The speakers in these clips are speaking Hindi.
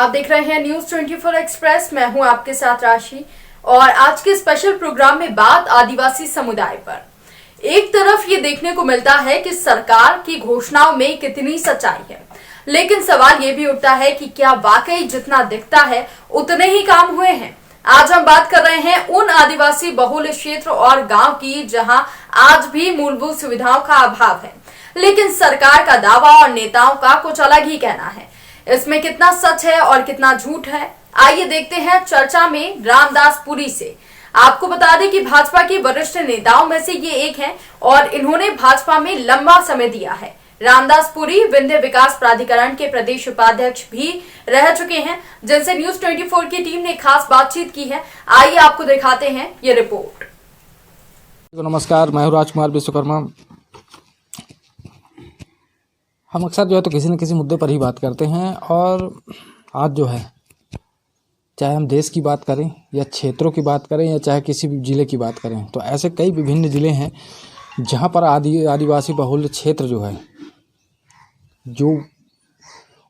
आप देख रहे हैं न्यूज 24 एक्सप्रेस। मैं हूं आपके साथ राशि और आज के स्पेशल प्रोग्राम में बात आदिवासी समुदाय पर। एक तरफ ये देखने को मिलता है कि सरकार की घोषणाओं में कितनी सच्चाई है, लेकिन सवाल ये भी उठता है कि क्या वाकई जितना दिखता है उतने ही काम हुए हैं। आज हम बात कर रहे हैं उन आदिवासी बहुल क्षेत्र और गांव की जहां आज भी मूलभूत सुविधाओं का अभाव है, लेकिन सरकार का दावा और नेताओं का कुछ अलग ही कहना है। इसमें कितना सच है और कितना झूठ है, आइए देखते हैं चर्चा में रामदास पुरी से। आपको बता दें कि भाजपा के वरिष्ठ नेताओं में से ये एक हैं और इन्होंने भाजपा में लंबा समय दिया है। रामदास पुरी विंध्य विकास प्राधिकरण के प्रदेश उपाध्यक्ष भी रह चुके हैं, जिनसे न्यूज 24 की टीम ने खास बातचीत की है। आइए आपको दिखाते हैं ये रिपोर्ट। नमस्कार, मैं हूं राजकुमार विश्वकर्मा। हम अक्सर जो है तो किसी न किसी मुद्दे पर ही बात करते हैं, और आज जो है चाहे हम देश की बात करें या क्षेत्रों की बात करें या चाहे किसी भी ज़िले की बात करें, तो ऐसे कई विभिन्न ज़िले हैं जहां पर आदिवासी बहुल क्षेत्र जो है, जो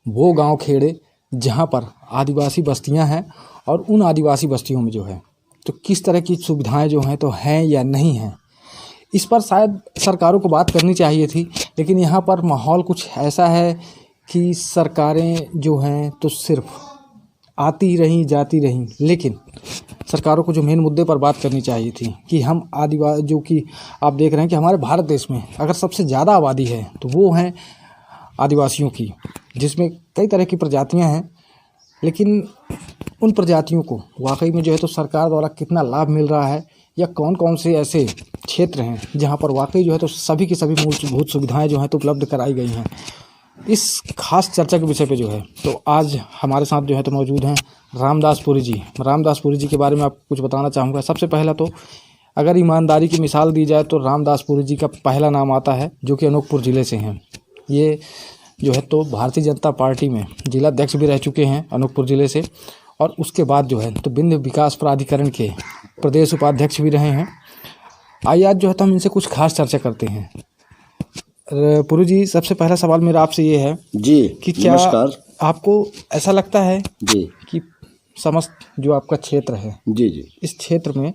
वो गांव खेड़े जहां पर आदिवासी बस्तियां हैं, और उन आदिवासी बस्तियों में जो है तो किस तरह की सुविधाएं जो हैं तो हैं या नहीं हैं, इस पर शायद सरकारों को बात करनी चाहिए थी। लेकिन यहाँ पर माहौल कुछ ऐसा है कि सरकारें जो हैं तो सिर्फ आती रहीं जाती रहीं, लेकिन सरकारों को जो मेन मुद्दे पर बात करनी चाहिए थी कि हम आदिवासी, जो कि आप देख रहे हैं कि हमारे भारत देश में अगर सबसे ज़्यादा आबादी है तो वो हैं आदिवासियों की, जिसमें कई तरह की प्रजातियां हैं, लेकिन उन प्रजातियों को वाकई में जो है तो सरकार द्वारा कितना लाभ मिल रहा है, या कौन कौन से ऐसे क्षेत्र हैं जहां पर वाकई जो है तो सभी की सभी मूलभूत सुविधाएं जो हैं तो उपलब्ध कराई गई हैं। इस खास चर्चा के विषय पे जो है तो आज हमारे साथ जो है तो मौजूद हैं रामदास पुरी जी। रामदास पुरी जी के बारे में आपको कुछ बताना चाहूँगा। सबसे पहला तो अगर ईमानदारी की मिसाल दी जाए तो रामदास पुरी जी का पहला नाम आता है, जो कि अनूपपुर ज़िले से हैं। ये जो है तो भारतीय जनता पार्टी में जिलाध्यक्ष भी रह चुके हैं अनूपपुर ज़िले से, और उसके बाद जो है तो विंध्य विकास प्राधिकरण के प्रदेश उपाध्यक्ष भी रहे हैं। आइए आज जो है तो हम इनसे कुछ खास चर्चा करते हैं। पुरी जी, सबसे पहला सवाल मेरा आपसे ये है जी कि क्या आपको ऐसा लगता है जी कि समस्त जो आपका क्षेत्र है जी जी इस क्षेत्र में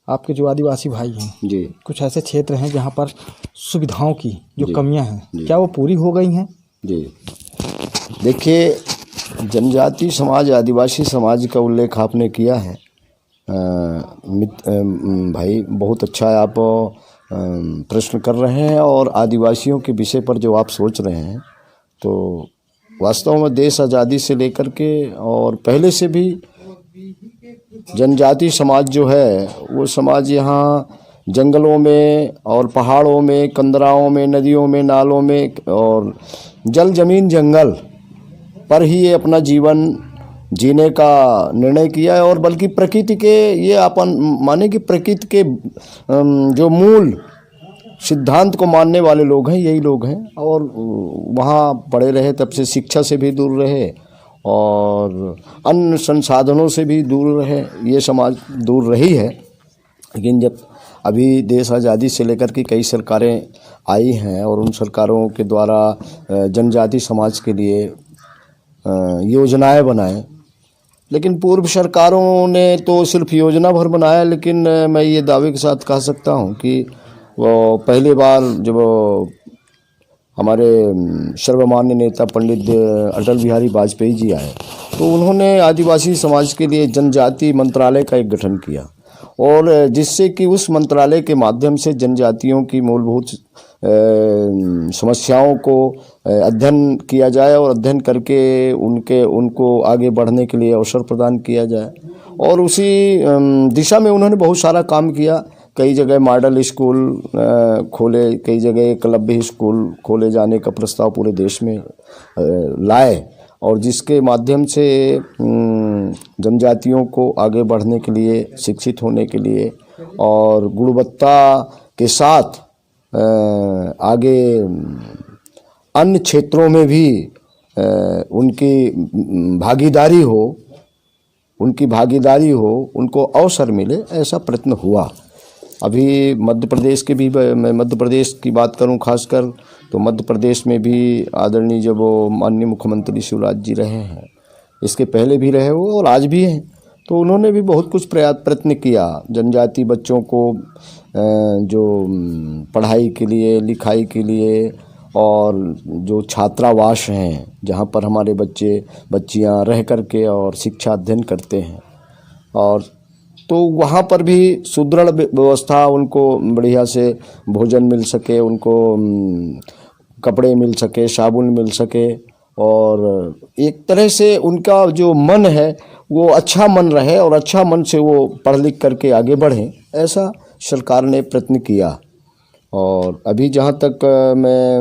आपके जो आदिवासी भाई हैं जी कुछ ऐसे क्षेत्र हैं जहाँ पर सुविधाओं की जो जी, कमियां हैं, क्या वो पूरी हो गई हैं? जी देखिए, जनजाति समाज, आदिवासी समाज का उल्लेख आपने किया है। भाई बहुत अच्छा है, आप प्रश्न कर रहे हैं, और आदिवासियों के विषय पर जो आप सोच रहे हैं, तो वास्तव में देश आज़ादी से लेकर के और पहले से भी जनजाति समाज जो है वो समाज यहाँ जंगलों में और पहाड़ों में, कंदराओं में, नदियों में, नालों में और जल जमीन जंगल पर ही ये अपना जीवन जीने का निर्णय किया है। और बल्कि प्रकृति के, ये अपन माने कि प्रकृति के जो मूल सिद्धांत को मानने वाले लोग हैं, यही लोग हैं। और वहाँ पढ़े रहे, तब से शिक्षा से भी दूर रहे और अन्य संसाधनों से भी दूर रहे, ये समाज दूर रही है। लेकिन जब अभी देश आज़ादी से लेकर के कई सरकारें आई हैं और उन सरकारों के द्वारा जनजाति समाज के लिए योजनाएं बनाए, लेकिन पूर्व सरकारों ने तो सिर्फ योजना भर बनाया। लेकिन मैं ये दावे के साथ कह सकता हूँ कि वो पहली बार जब हमारे सर्वमान्य नेता पंडित अटल बिहारी वाजपेयी जी आए, तो उन्होंने आदिवासी समाज के लिए जनजाति मंत्रालय का एक गठन किया, और जिससे कि उस मंत्रालय के माध्यम से जनजातियों की मूलभूत समस्याओं को अध्ययन किया जाए और अध्ययन करके उनको आगे बढ़ने के लिए अवसर प्रदान किया जाए। और उसी दिशा में उन्होंने बहुत सारा काम किया। कई जगह मॉडल स्कूल खोले, कई जगह एकलव्य स्कूल खोले जाने का प्रस्ताव पूरे देश में लाए, और जिसके माध्यम से जनजातियों को आगे बढ़ने के लिए, शिक्षित होने के लिए और गुणवत्ता के साथ आगे अन्य क्षेत्रों में भी उनकी भागीदारी हो, उनको अवसर मिले, ऐसा प्रयत्न हुआ। अभी मध्य प्रदेश के भी, मैं मध्य प्रदेश की बात करूं खासकर, तो मध्य प्रदेश में भी आदरणीय जब वो माननीय मुख्यमंत्री शिवराज जी रहे हैं, इसके पहले भी रहे वो और आज भी हैं। तो उन्होंने भी बहुत कुछ प्रयत्न किया जनजाति बच्चों को जो पढ़ाई के लिए, लिखाई के लिए, और जो छात्रावास हैं जहाँ पर हमारे बच्चे बच्चियाँ रह कर के और शिक्षा अध्ययन करते हैं, और तो वहाँ पर भी सुदृढ़ व्यवस्था, उनको बढ़िया से भोजन मिल सके, उनको कपड़े मिल सके, साबुन मिल सके, और एक तरह से उनका जो मन है वो अच्छा मन रहे और अच्छा मन से वो पढ़ लिख करके आगे बढ़ें, ऐसा सरकार ने प्रयत्न किया। और अभी जहाँ तक मैं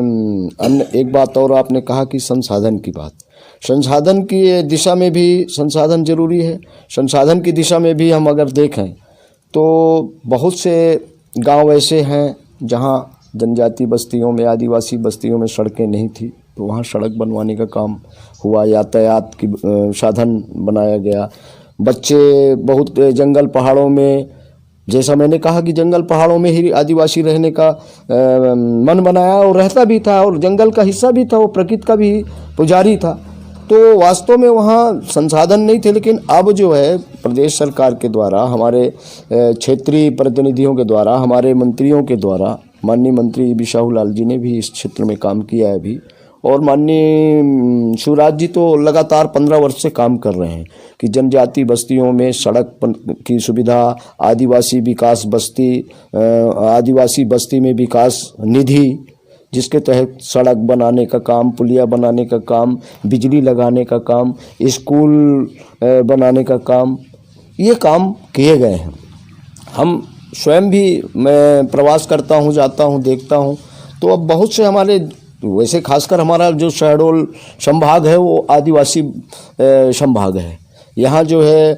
अन्य एक बात और आपने कहा कि संसाधन की बात, संसाधन की दिशा में भी संसाधन जरूरी है। संसाधन की दिशा में भी हम अगर देखें तो बहुत से गांव ऐसे हैं जहां जनजाति बस्तियों में, आदिवासी बस्तियों में सड़कें नहीं थी, तो वहां सड़क बनवाने का काम हुआ, यातायात की साधन बनाया गया। बच्चे बहुत जंगल पहाड़ों में, जैसा मैंने कहा कि जंगल पहाड़ों में ही आदिवासी रहने का मन बनाया और रहता भी था, और जंगल का हिस्सा भी था, वो प्रकृति का भी पुजारी था। तो वास्तव में वहाँ संसाधन नहीं थे, लेकिन अब जो है प्रदेश सरकार के द्वारा, हमारे क्षेत्रीय प्रतिनिधियों के द्वारा, हमारे मंत्रियों के द्वारा, माननीय मंत्री बिसाहू लाल जी ने भी इस क्षेत्र में काम किया है अभी, और माननीय शिवराज जी तो लगातार 15 वर्ष से काम कर रहे हैं कि जनजाति बस्तियों में सड़क की सुविधा, आदिवासी विकास बस्ती, आदिवासी बस्ती में विकास निधि, जिसके तहत सड़क बनाने का काम, पुलिया बनाने का काम, बिजली लगाने का काम, स्कूल बनाने का काम, ये काम किए गए हैं। हम स्वयं भी, मैं प्रवास करता हूँ, जाता हूँ, देखता हूँ, तो अब बहुत से हमारे, वैसे खासकर हमारा जो शहडोल संभाग है वो आदिवासी संभाग है। यहाँ जो है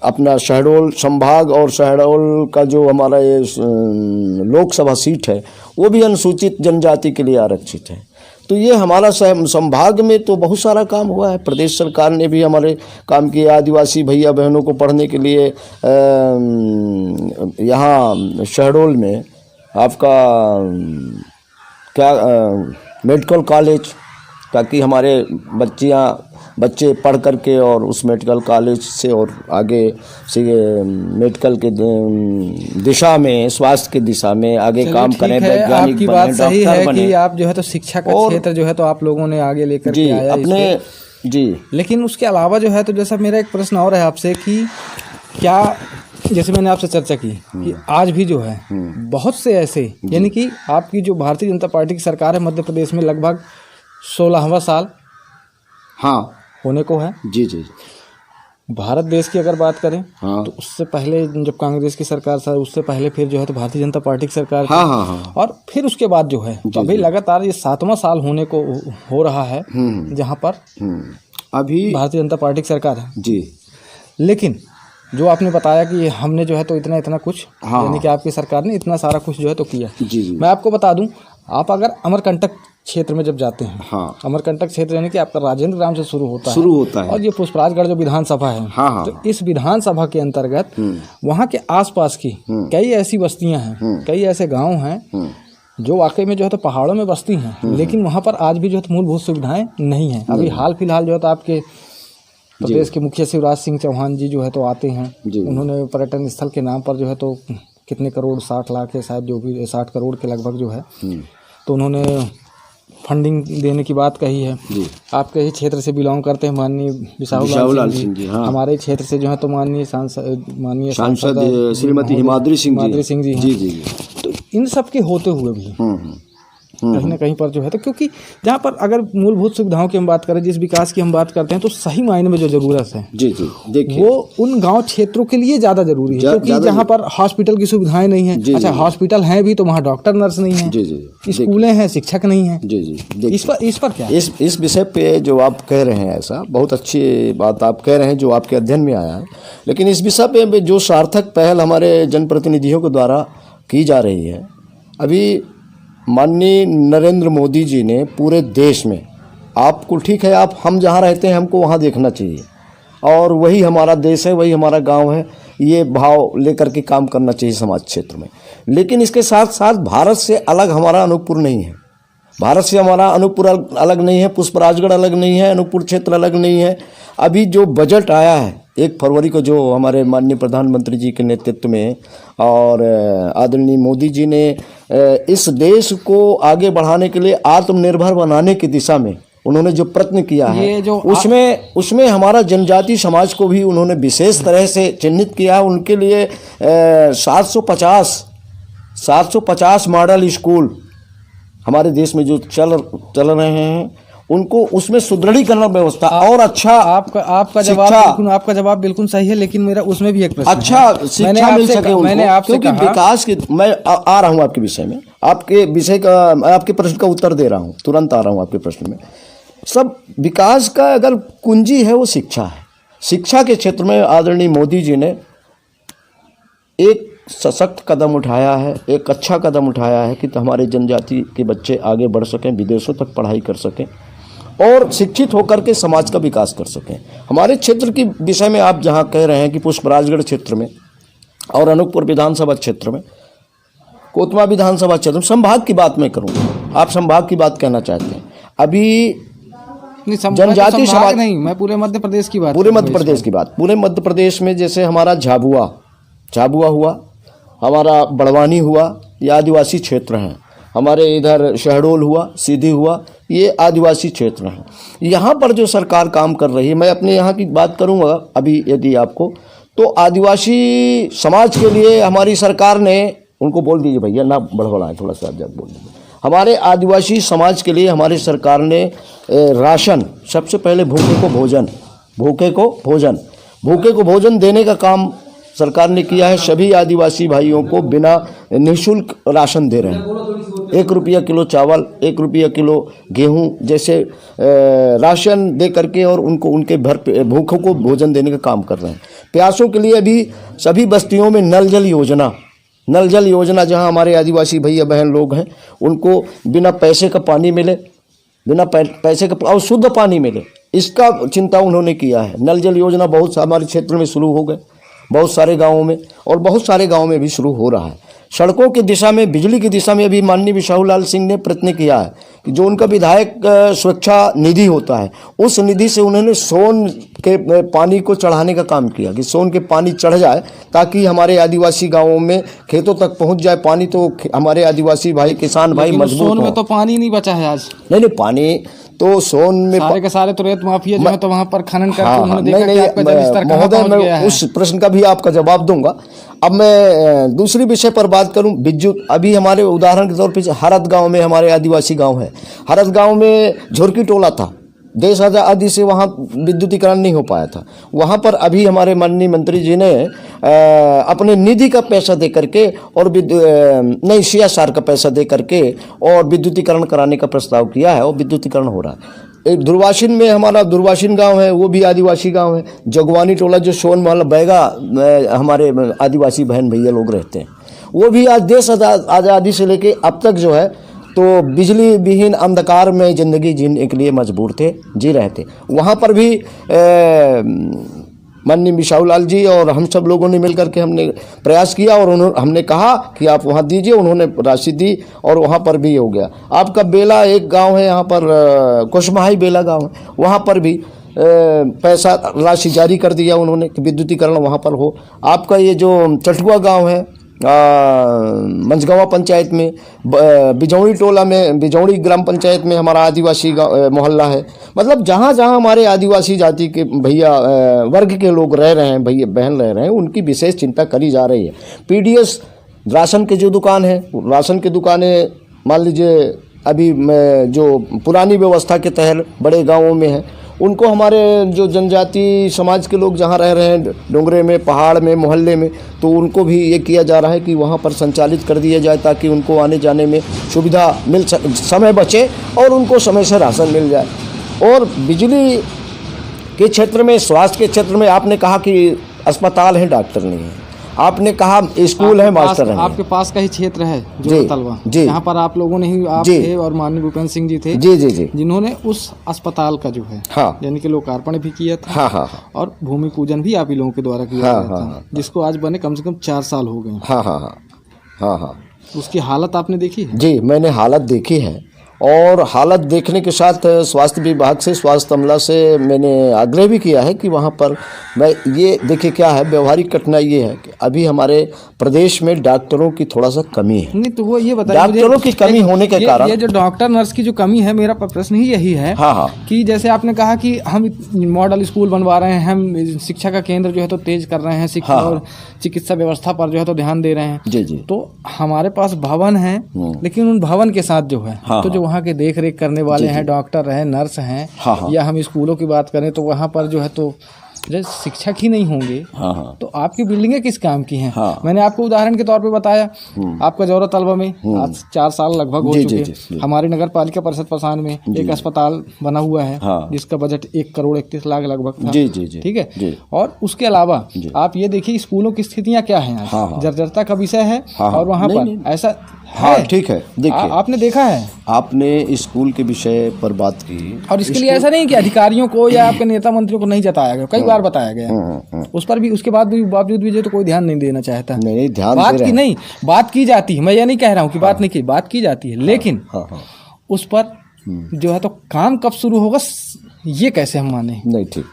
अपना शहडोल संभाग और शहडोल का जो हमारा ये लोकसभा सीट है वो भी अनुसूचित जनजाति के लिए आरक्षित है। तो ये हमारा संभाग में तो बहुत सारा काम हुआ है। प्रदेश सरकार ने भी हमारे काम किया, आदिवासी भैया बहनों को पढ़ने के लिए यहाँ शहडोल में आपका क्या मेडिकल कॉलेज, ताकि हमारे बच्चे पढ़ करके और उस मेडिकल कॉलेज से और आगे से मेडिकल के दिशा में, स्वास्थ्य की दिशा में आगे काम करें, वैज्ञानिक आपकी बात सही है कि आप जो है तो शिक्षा का क्षेत्र जो है तो आप लोगों ने आगे लेकर के आया अपने जी। लेकिन उसके अलावा जो है तो जैसा मेरा एक प्रश्न और है आपसे कि क्या, जैसे मैंने आपसे चर्चा की कि आज भी जो है बहुत से ऐसे, यानी कि आपकी जो भारतीय जनता पार्टी की सरकार है मध्य प्रदेश में लगभग 16वां साल हाँ होने को है। जी जी। भारत देश की अगर बात करें हाँ। तो उससे पहले जब कांग्रेस की सरकार था, उससे पहले फिर जो है तो भारतीय जनता पार्टी की सरकार थी। हाँ हाँ हाँ। और फिर उसके बाद जो है तो अभी लगातार ये 7वां साल होने को हो रहा है जहाँ पर अभी भारतीय जनता पार्टी की सरकार है जी। लेकिन जो आपने बताया कि हमने जो है तो इतना कुछ, यानी कि आपकी सरकार ने इतना सारा कुछ जो है तो किया। जी। मैं आपको बता दूं, आप अगर अमरकंटक क्षेत्र में जब जाते हैं, हाँ। अमरकंटक क्षेत्र यानी कि आपका राजेंद्र ग्राम से शुरू होता है और ये पुष्पराजगढ़ जो विधानसभा है, हाँ। तो इस विधानसभा के अंतर्गत वहाँ के आसपास की कई ऐसी बस्तियां हैं, कई ऐसे गाँव हैं जो वाकई में जो है तो पहाड़ों में बस्ती हैं, लेकिन वहाँ पर आज भी जो है तो मूलभूत सुविधाएं नहीं हैं। अभी हाल फिलहाल जो है तो आपके प्रदेश के मुखिया शिवराज सिंह चौहान जी जो है तो आते हैं, उन्होंने पर्यटन स्थल के नाम पर जो है तो कितने करोड़, 60 लाख है शायद, जो भी 60 करोड़ के लगभग जो है तो उन्होंने फंडिंग देने की बात कही है। आपके ही क्षेत्र से बिलोंग करते हैं माननीय बिसाहू लाल सिंह जी, हमारे क्षेत्र से जो है तो माननीय सांसद श्रीमती हिमाद्री सिंह जी। तो इन सब के होते हुए भी कहीं ना कहीं पर जो है तो, क्योंकि जहाँ पर अगर मूलभूत सुविधाओं की हम बात करें, जिस विकास की हम बात करते हैं, तो सही मायने में जो जरूरत है जी देखिए वो उन गांव क्षेत्रों के लिए ज़्यादा जरूरी है, क्योंकि जहाँ पर हॉस्पिटल की सुविधाएं नहीं है। अच्छा, हॉस्पिटल हैं भी तो वहाँ डॉक्टर नर्स नहीं है, स्कूलें हैं, शिक्षक नहीं है। जी। इस पर क्या, इस विषय पे जो आप कह रहे हैं, ऐसा बहुत अच्छी बात आप कह रहे हैं जो आपके अध्ययन में आया है। लेकिन इस विषय पे जो सार्थक पहल हमारे जनप्रतिनिधियों के द्वारा की जा रही है, अभी माननीय नरेंद्र मोदी जी ने पूरे देश में, आपको ठीक है, हम जहाँ रहते हैं हमको वहाँ देखना चाहिए, और वही हमारा देश है, वही हमारा गांव है, ये भाव लेकर के काम करना चाहिए समाज क्षेत्र में। लेकिन इसके साथ साथ भारत से अलग हमारा अनूपपुर नहीं है। भारत से हमारा अनूपपुर अलग नहीं है, पुष्पराजगढ़ अलग नहीं है, अनूपपुर क्षेत्र अलग नहीं है। अभी जो बजट आया है 1 फरवरी को, जो हमारे माननीय प्रधानमंत्री जी के नेतृत्व में और आदरणीय मोदी जी ने इस देश को आगे बढ़ाने के लिए, आत्मनिर्भर बनाने की दिशा में उन्होंने जो प्रयत्न किया है, उसमें हमारा जनजातीय समाज को भी उन्होंने विशेष तरह से चिन्हित किया है। उनके लिए 750 मॉडल स्कूल हमारे देश में जो चल रहे हैं, उनको उसमें सुदृढ़ीकरण व्यवस्था और अच्छा आपका जवाब बिल्कुल सही है, लेकिन मेरा उसमें भी एक प्रश्न अच्छा शिक्षा मिल सके उनको, क्योंकि विकास की मैं आ रहा हूँ आपके विषय में, आपके प्रश्न का उत्तर दे रहा हूँ, तुरंत आ रहा हूँ आपके प्रश्न में। सब विकास का अगर कुंजी है वो शिक्षा है। शिक्षा के क्षेत्र में आदरणीय मोदी जी ने एक सशक्त कदम उठाया है, एक अच्छा कदम उठाया है कि हमारे जनजाति के बच्चे आगे बढ़ सकें, विदेशों तक पढ़ाई कर सकें और शिक्षित होकर के समाज का विकास कर सकें। हमारे क्षेत्र के विषय में आप जहां कह रहे हैं कि पुष्पराजगढ़ क्षेत्र में और अनूपपुर विधानसभा क्षेत्र में, कोतमा विधानसभा क्षेत्र में, संभाग की बात मैं करूँगा, आप संभाग की बात कहना चाहते हैं। अभी जनजातीय समाज नहीं, मैं पूरे मध्य प्रदेश की बात, पूरे मध्य प्रदेश में जैसे हमारा झाबुआ हुआ, हमारा बड़वानी हुआ, ये आदिवासी क्षेत्र हैं। हमारे इधर शहडोल हुआ, सीधी हुआ, ये आदिवासी क्षेत्र हैं। यहाँ पर जो सरकार काम कर रही है, मैं अपने यहाँ की बात करूँगा अभी यदि आपको, तो आदिवासी समाज के लिए हमारी सरकार ने, उनको बोल दीजिए भैया ना बड़बड़ाएं, थोड़ा सा आप बोल दीजिए। हमारे आदिवासी समाज के लिए हमारी सरकार ने राशन, सबसे पहले भूखे को भोजन देने का काम सरकार ने किया है। सभी आदिवासी भाइयों को बिना निःशुल्क राशन दे रहे हैं। 1 रुपया किलो चावल, 1 रुपया किलो गेहूं जैसे राशन दे करके और उनको उनके भूखों को भोजन देने का काम कर रहे हैं। प्यासों के लिए अभी सभी बस्तियों में नल जल योजना जहां हमारे आदिवासी भैया बहन लोग हैं, उनको बिना पैसे का पानी मिले, बिना पैसे का और शुद्ध पानी मिले, इसका चिंता उन्होंने किया है। नल जल योजना बहुत हमारे क्षेत्र में शुरू हो गए, बहुत सारे गाँवों में, और बहुत सारे गाँव में भी शुरू हो रहा है। सड़कों की दिशा में, बिजली की दिशा में अभी माननीय बिसाहूलाल सिंह ने प्रयत्न किया है कि जो उनका विधायक सुरक्षा निधि होता है, उस निधि से उन्होंने सोन के पानी को चढ़ाने का काम किया कि सोन के पानी चढ़ जाए ताकि हमारे आदिवासी गांवों में खेतों तक पहुंच जाए पानी, तो हमारे आदिवासी भाई, किसान भाई मजबूत हो। सोन में तो पानी नहीं बचा है आज। नहीं, पानी तो सोन में सारे के सारे तो रेत माफिया जो है तो वहां पर खनन करके उन्होंने देखा कि आपका जलस्तर कहां पहुंच गया है। उस प्रश्न का भी आपका जवाब दूंगा। अब मैं दूसरी विषय पर बात करूं, विद्युत। अभी हमारे उदाहरण के तौर पर हरद गांव में, हमारे आदिवासी गांव है, हरद गांव में झुरकी टोला था, देश आदि से वहाँ विद्युतीकरण नहीं हो पाया था। वहाँ पर अभी हमारे माननीय मंत्री जी ने अपने निधि का पैसा दे करके और CSR का पैसा दे करके और विद्युतीकरण कराने का प्रस्ताव किया है और विद्युतीकरण हो रहा है। एक दुर्वासिन में, हमारा दुर्वासिन गांव है, वो भी आदिवासी गांव है। जगवानी टोला जो सोन महल बैगा हमारे आदिवासी बहन भैया लोग रहते हैं, वो भी आज देश आज़ादी से लेके अब तक जो है तो बिजली विहीन अंधकार में ज़िंदगी जीने के लिए मजबूर थे, जी रहे थे। वहाँ पर भी माननीय बिसाहूलाल जी और हम सब लोगों ने मिलकर के हमने प्रयास किया और हमने कहा कि आप वहाँ दीजिए, उन्होंने राशि दी और वहाँ पर भी हो गया। आपका बेला एक गांव है, यहाँ पर कुशमाही बेला गांव है, वहाँ पर भी पैसा राशि जारी कर दिया उन्होंने कि विद्युतीकरण वहाँ पर हो। आपका ये जो चटुआ गाँव है मंझगावा पंचायत में, बिजौड़ी टोला में, बिजौड़ी ग्राम पंचायत में हमारा आदिवासी मोहल्ला है। मतलब जहाँ जहाँ हमारे आदिवासी जाति के भैया वर्ग के लोग रह रहे हैं, भैया बहन रह रहे हैं, उनकी विशेष चिंता करी जा रही है। PDS राशन के जो दुकान है, राशन की दुकानें मान लीजिए अभी जो पुरानी व्यवस्था के तहत बड़े गाँवों में है, उनको हमारे जो जनजाति समाज के लोग जहाँ रह रहे हैं, डोंगरे में, पहाड़ में, मोहल्ले में, तो उनको भी ये किया जा रहा है कि वहाँ पर संचालित कर दिया जाए ताकि उनको आने जाने में सुविधा मिल सके, समय बचे और उनको समय से राशन मिल जाए। और बिजली के क्षेत्र में, स्वास्थ्य के क्षेत्र में आपने कहा कि अस्पताल है, डॉक्टर नहीं है। आपने कहा स्कूल है, मास्टर है। आपके पास का ही क्षेत्र है जो तलवा, यहाँ पर आप लोगों ने ही, आप थे और माननीय भूपेंद्र सिंह जी थे, जी, जिन्होंने उस अस्पताल का जो है यानी कि लोकार्पण भी किया था और भूमि पूजन भी आप ही लोगों के द्वारा किया था, जिसको आज बने कम से कम 4 साल हो गए। हाँ। उसकी हालत आपने देखी है? जी, मैंने हालत देखी है और हालत देखने के साथ स्वास्थ्य विभाग से, स्वास्थ्य अमला से मैंने आग्रह भी किया है कि वहाँ पर मैं ये देखिए क्या है, व्यवहारिक कठिनाई ये है कि अभी हमारे प्रदेश में डॉक्टरों की थोड़ा सा कमी है। नहीं तो वो ये बताइए, डॉक्टरों की कमी होने के कारण ये जो डॉक्टर नर्स की जो कमी है, मेरा प्रश्न ही यही है। हाँ हाँ, कि जैसे आपने कहा कि हम मॉडल स्कूल बनवा रहे हैं, हम शिक्षा का केंद्र जो है तो तेज कर रहे हैं, शिक्षा और चिकित्सा व्यवस्था पर जो है तो ध्यान दे रहे हैं। जी जी। तो हमारे पास भवन है, लेकिन उन भवन के साथ जो है तो जो वहाँ के देख रेख करने वाले हैं, डॉक्टर हैं, नर्स हैं, या हम स्कूलों की बात करें तो वहाँ पर जो है तो शिक्षक ही नहीं होंगे। तो आपकी बिल्डिंगें किस काम की हैं? मैंने आपको उदाहरण के तौर पे बताया, आपका जौहरा तलवा में आज 4 साल लगभग हो चुके हैं। हमारी नगर पालिका परिषद पसान में एक अस्पताल बना हुआ है जिसका बजट 1,31,00,000 लगभग था। ठीक है। और उसके अलावा आप ये देखिए स्कूलों की स्थितियाँ क्या है आज, जर्जरता का विषय है। और वहाँ पर ऐसा ठीक है। देखिए आपने देखा है, आपने स्कूल के विषय पर बात की, और इसके लिए ऐसा नहीं कि अधिकारियों को या आपके नेता मंत्रियों को नहीं जताया गया, कई बार बताया गया। उस पर भी, उसके बाद भी बावजूद भी जो तो कोई ध्यान नहीं देना चाहता। नहीं, ध्यान बात की जाती है, मैं ये नहीं कह रहा हूँ कि बात नहीं की, बात की जाती है, लेकिन उस पर जो है तो काम कब शुरू होगा ये कैसे हम माने? नहीं, ठीक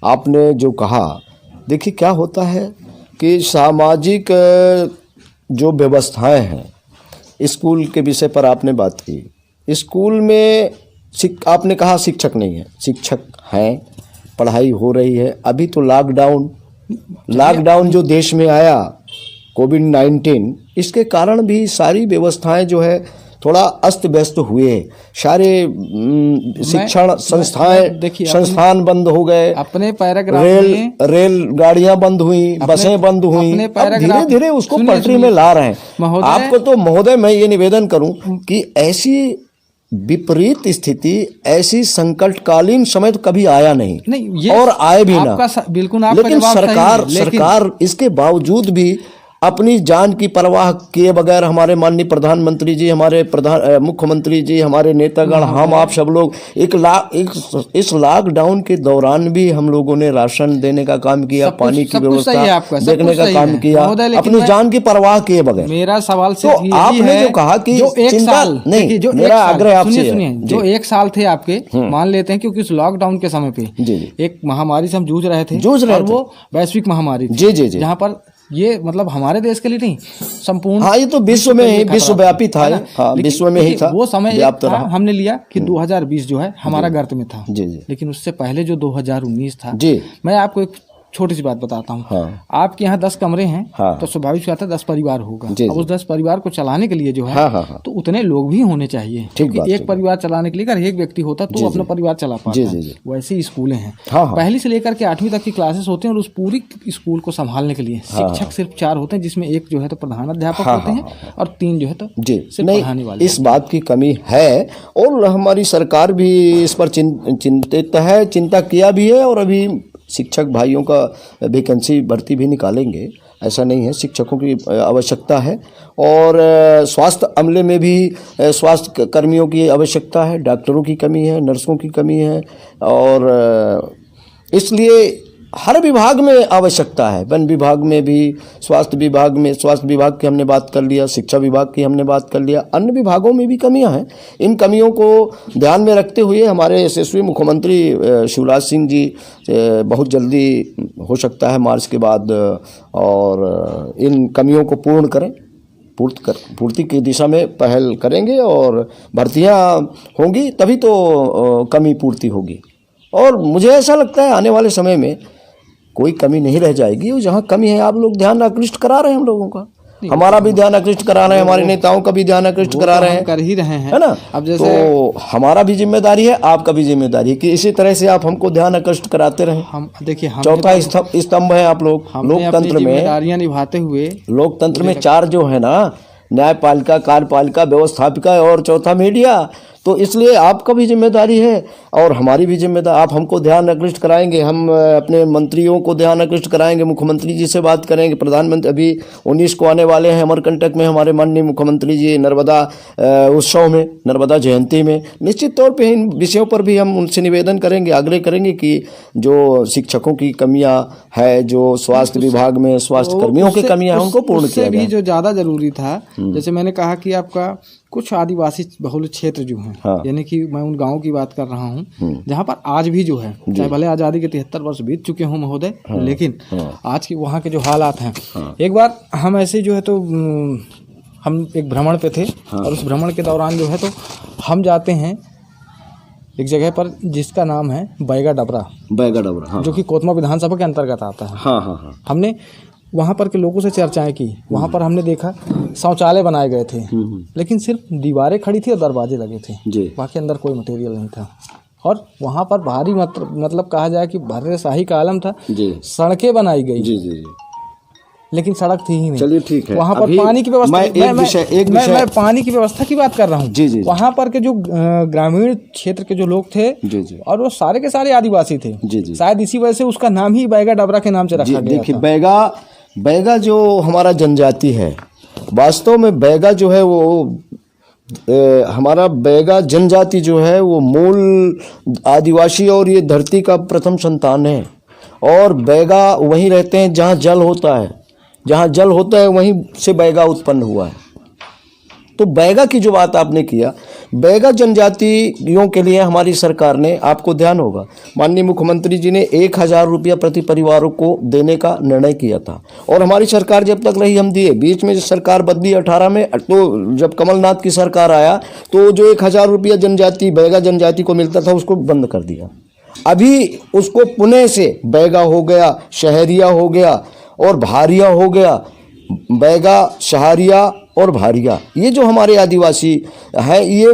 आपने जो कहा। देखिए क्या होता है कि सामाजिक जो व्यवस्थाएं हैं, स्कूल के विषय पर आपने बात की। स्कूल में आपने कहा शिक्षक नहीं है, शिक्षक हैं, पढ़ाई हो रही है। अभी तो लॉकडाउन जो देश में आया, कोविड-19, इसके कारण भी सारी व्यवस्थाएं जो है थोड़ा अस्त व्यस्त हुए। सारे शिक्षण संस्थान बंद हो गए, अपने पैराग्राफ रेल गाड़ियां बंद हुई, बसें बंद हुई। धीरे धीरे उसको पटरी में ला रहे हैं। आपको तो महोदय मैं ये निवेदन करूं कि ऐसी विपरीत स्थिति, ऐसी संकटकालीन समय तो कभी आया नहीं और आए भी ना। बिल्कुल, लेकिन सरकार इसके बावजूद भी अपनी जान की परवाह किए बगैर, हमारे माननीय प्रधानमंत्री जी, हमारे मुख्यमंत्री जी, हमारे नेतागण, हम आप सब लोग इस लॉकडाउन के दौरान भी हम लोगों ने राशन देने का काम किया, पानी की व्यवस्था देखने का काम किया, अपनी जान की परवाह किए बगैर। मेरा सवाल तो आपने जो कहा कि चिंता नहीं, मेरा आग्रह आपसे है, जो 1 साल थे आपके, मान लेते हैं क्योंकि उस लॉकडाउन के समय पे एक महामारी से हम जूझ रहे थे, वो वैश्विक महामारी थी, जहाँ पर ये मतलब हमारे देश के लिए नहीं, संपूर्ण ये तो विश्व में ही, विश्वव्यापी था। विश्व में ही था, वो समय हमने लिया कि 2020 जो है हमारा गर्त में था। लेकिन उससे पहले जो 2019 था, मैं आपको एक छोटी सी बात बताता हूँ। आपके यहाँ 10 कमरे हैं, तो स्वाभाविक बात है 10 परिवार होगा। अब उस 10 परिवार को चलाने के लिए जो है तो उतने लोग भी होने चाहिए, क्योंकि एक परिवार चलाने के लिए अगर एक व्यक्ति होता तो अपना परिवार चला पाता है। वैसे ही स्कूलें हैं, पहली से लेकर के 8वीं तक की क्लासेस होते हैं, और उस पूरी स्कूल को संभालने के लिए शिक्षक सिर्फ 4 होते हैं, जिसमें एक जो है तो प्रधानाध्यापक होते हैं और 3 जो है तो सिर्फ पढ़ाने वाले। इस बात की कमी है और हमारी सरकार भी इस पर चिंतित है, चिंता किया भी है, और अभी शिक्षक भाइयों का वैकेंसी भर्ती भी निकालेंगे। ऐसा नहीं है, शिक्षकों की आवश्यकता है, और स्वास्थ्य अमले में भी स्वास्थ्य कर्मियों की आवश्यकता है, डॉक्टरों की कमी है, नर्सों की कमी है, और इसलिए हर विभाग में आवश्यकता है। वन विभाग में भी, स्वास्थ्य विभाग की हमने बात कर लिया, शिक्षा विभाग की हमने बात कर लिया, अन्य विभागों में भी कमियां हैं। इन कमियों को ध्यान में रखते हुए हमारे यशस्वी मुख्यमंत्री शिवराज सिंह जी बहुत जल्दी, हो सकता है मार्च के बाद, और इन कमियों को पूर्ति की दिशा में पहल करेंगे, और भर्तियां होंगी तभी तो कमी पूर्ति होगी। और मुझे ऐसा लगता है आने वाले समय में कोई कमी नहीं रह जाएगी। और जहाँ कमी है आप लोग ध्यान आकृष्ट करा रहे हैं, हम लोगों का, हमारा भी ध्यान आकृष्ट करा रहे हैं, हमारे नेताओं का भी ध्यान आकृष्ट करा रहे हैं, कर ही रहे हैं, है ना। अब जैसे तो हमारा भी जिम्मेदारी है, आपका भी जिम्मेदारी है कि इसी तरह से आप हमको ध्यान आकृष्ट कराते रहें। हम देखिए, चौथा स्तंभ है आप लोग लोकतंत्र में, जिम्मेदारियां निभाते हुए। लोकतंत्र में 4 जो है ना, न्यायपालिका, कार्यपालिका, व्यवस्थापिका और चौथा मीडिया। तो इसलिए आपका भी जिम्मेदारी है और हमारी भी जिम्मेदारी। आप हमको ध्यान आकृष्ट कराएंगे, हम अपने मंत्रियों को ध्यान आकृष्ट कराएंगे, मुख्यमंत्री जी से बात करेंगे, प्रधानमंत्री अभी 19 को आने वाले हैं अमरकंटक में हमारे माननीय मुख्यमंत्री जी, नर्मदा उत्सव में, नर्मदा जयंती में। निश्चित तौर पे इन विषयों पर भी हम उनसे निवेदन करेंगे, आग्रह करेंगे कि जो शिक्षकों की कमियां है, जो स्वास्थ्य विभाग में स्वास्थ्य कर्मियों की कमियां हैं, उनको पूर्ण किया जाए। भी जो ज़्यादा जरूरी था, जैसे मैंने कहा कि आपका कुछ आदिवासी बहुल क्षेत्र जो हैं, हाँ। यानी कि मैं उन गांवों की बात कर रहा हूँ जहाँ पर आज भी जो है, चाहे भले आज़ादी के 73 वर्ष बीत चुके हों महोदय, लेकिन आज की वहाँ के जो हालात हैं, एक बार हम ऐसे जो है तो हम एक भ्रमण पे थे और उस भ्रमण के दौरान जो है तो हम जाते हैं एक जगह पर जिसका नाम है बैगा डबरा, हाँ। जो कि कोतमा विधानसभा के अंतर्गत आता है। हाँ। हमने वहाँ पर के लोगों से चर्चाएं की। वहाँ पर हमने देखा शौचालय बनाए गए थे, लेकिन सिर्फ दीवारें खड़ी थी और दरवाजे लगे थे, बाकी अंदर कोई मटेरियल नहीं था। और वहाँ पर भारी मतलब कहा जाए कि भारी शाही का आलम था। सड़कें बनाई गई, लेकिन सड़क थी ही नहीं। चलिए ठीक है। वहाँ पर पानी की व्यवस्था, मैं पानी की व्यवस्था की बात कर रहा हूँ। वहाँ पर के जो ग्रामीण क्षेत्र के जो लोग थे, और वो सारे के सारे आदिवासी थे। शायद इसी वजह से उसका नाम ही बैगा डबरा के नाम से रखा गया। देखिए, बैगा जो हमारा जनजाति है, वास्तव में बैगा जो है वो हमारा बैगा जनजाति जो है वो मूल आदिवासी और ये धरती का प्रथम संतान है। और बैगा वहीं रहते हैं जहाँ जल होता है, जहाँ जल होता है वहीं से बैगा उत्पन्न हुआ है। तो बैगा की जो बात आपने किया, बैगा जनजातियों के लिए हमारी सरकार ने, आपको ध्यान होगा, माननीय मुख्यमंत्री जी ने 1000 रुपया प्रति परिवारों को देने का निर्णय किया था। और हमारी सरकार जब तक रही हम दिए। बीच में जो सरकार बदली 18 में, तो जब कमलनाथ की सरकार आया तो जो 1000 रुपया जनजाति बैगा जनजाति को मिलता था उसको बंद कर दिया। अभी उसको पुणे से बैगा हो गया, शहरिया हो गया और भारिया हो गया। बैगा, शहरिया और भारिया, ये जो हमारे आदिवासी हैं, ये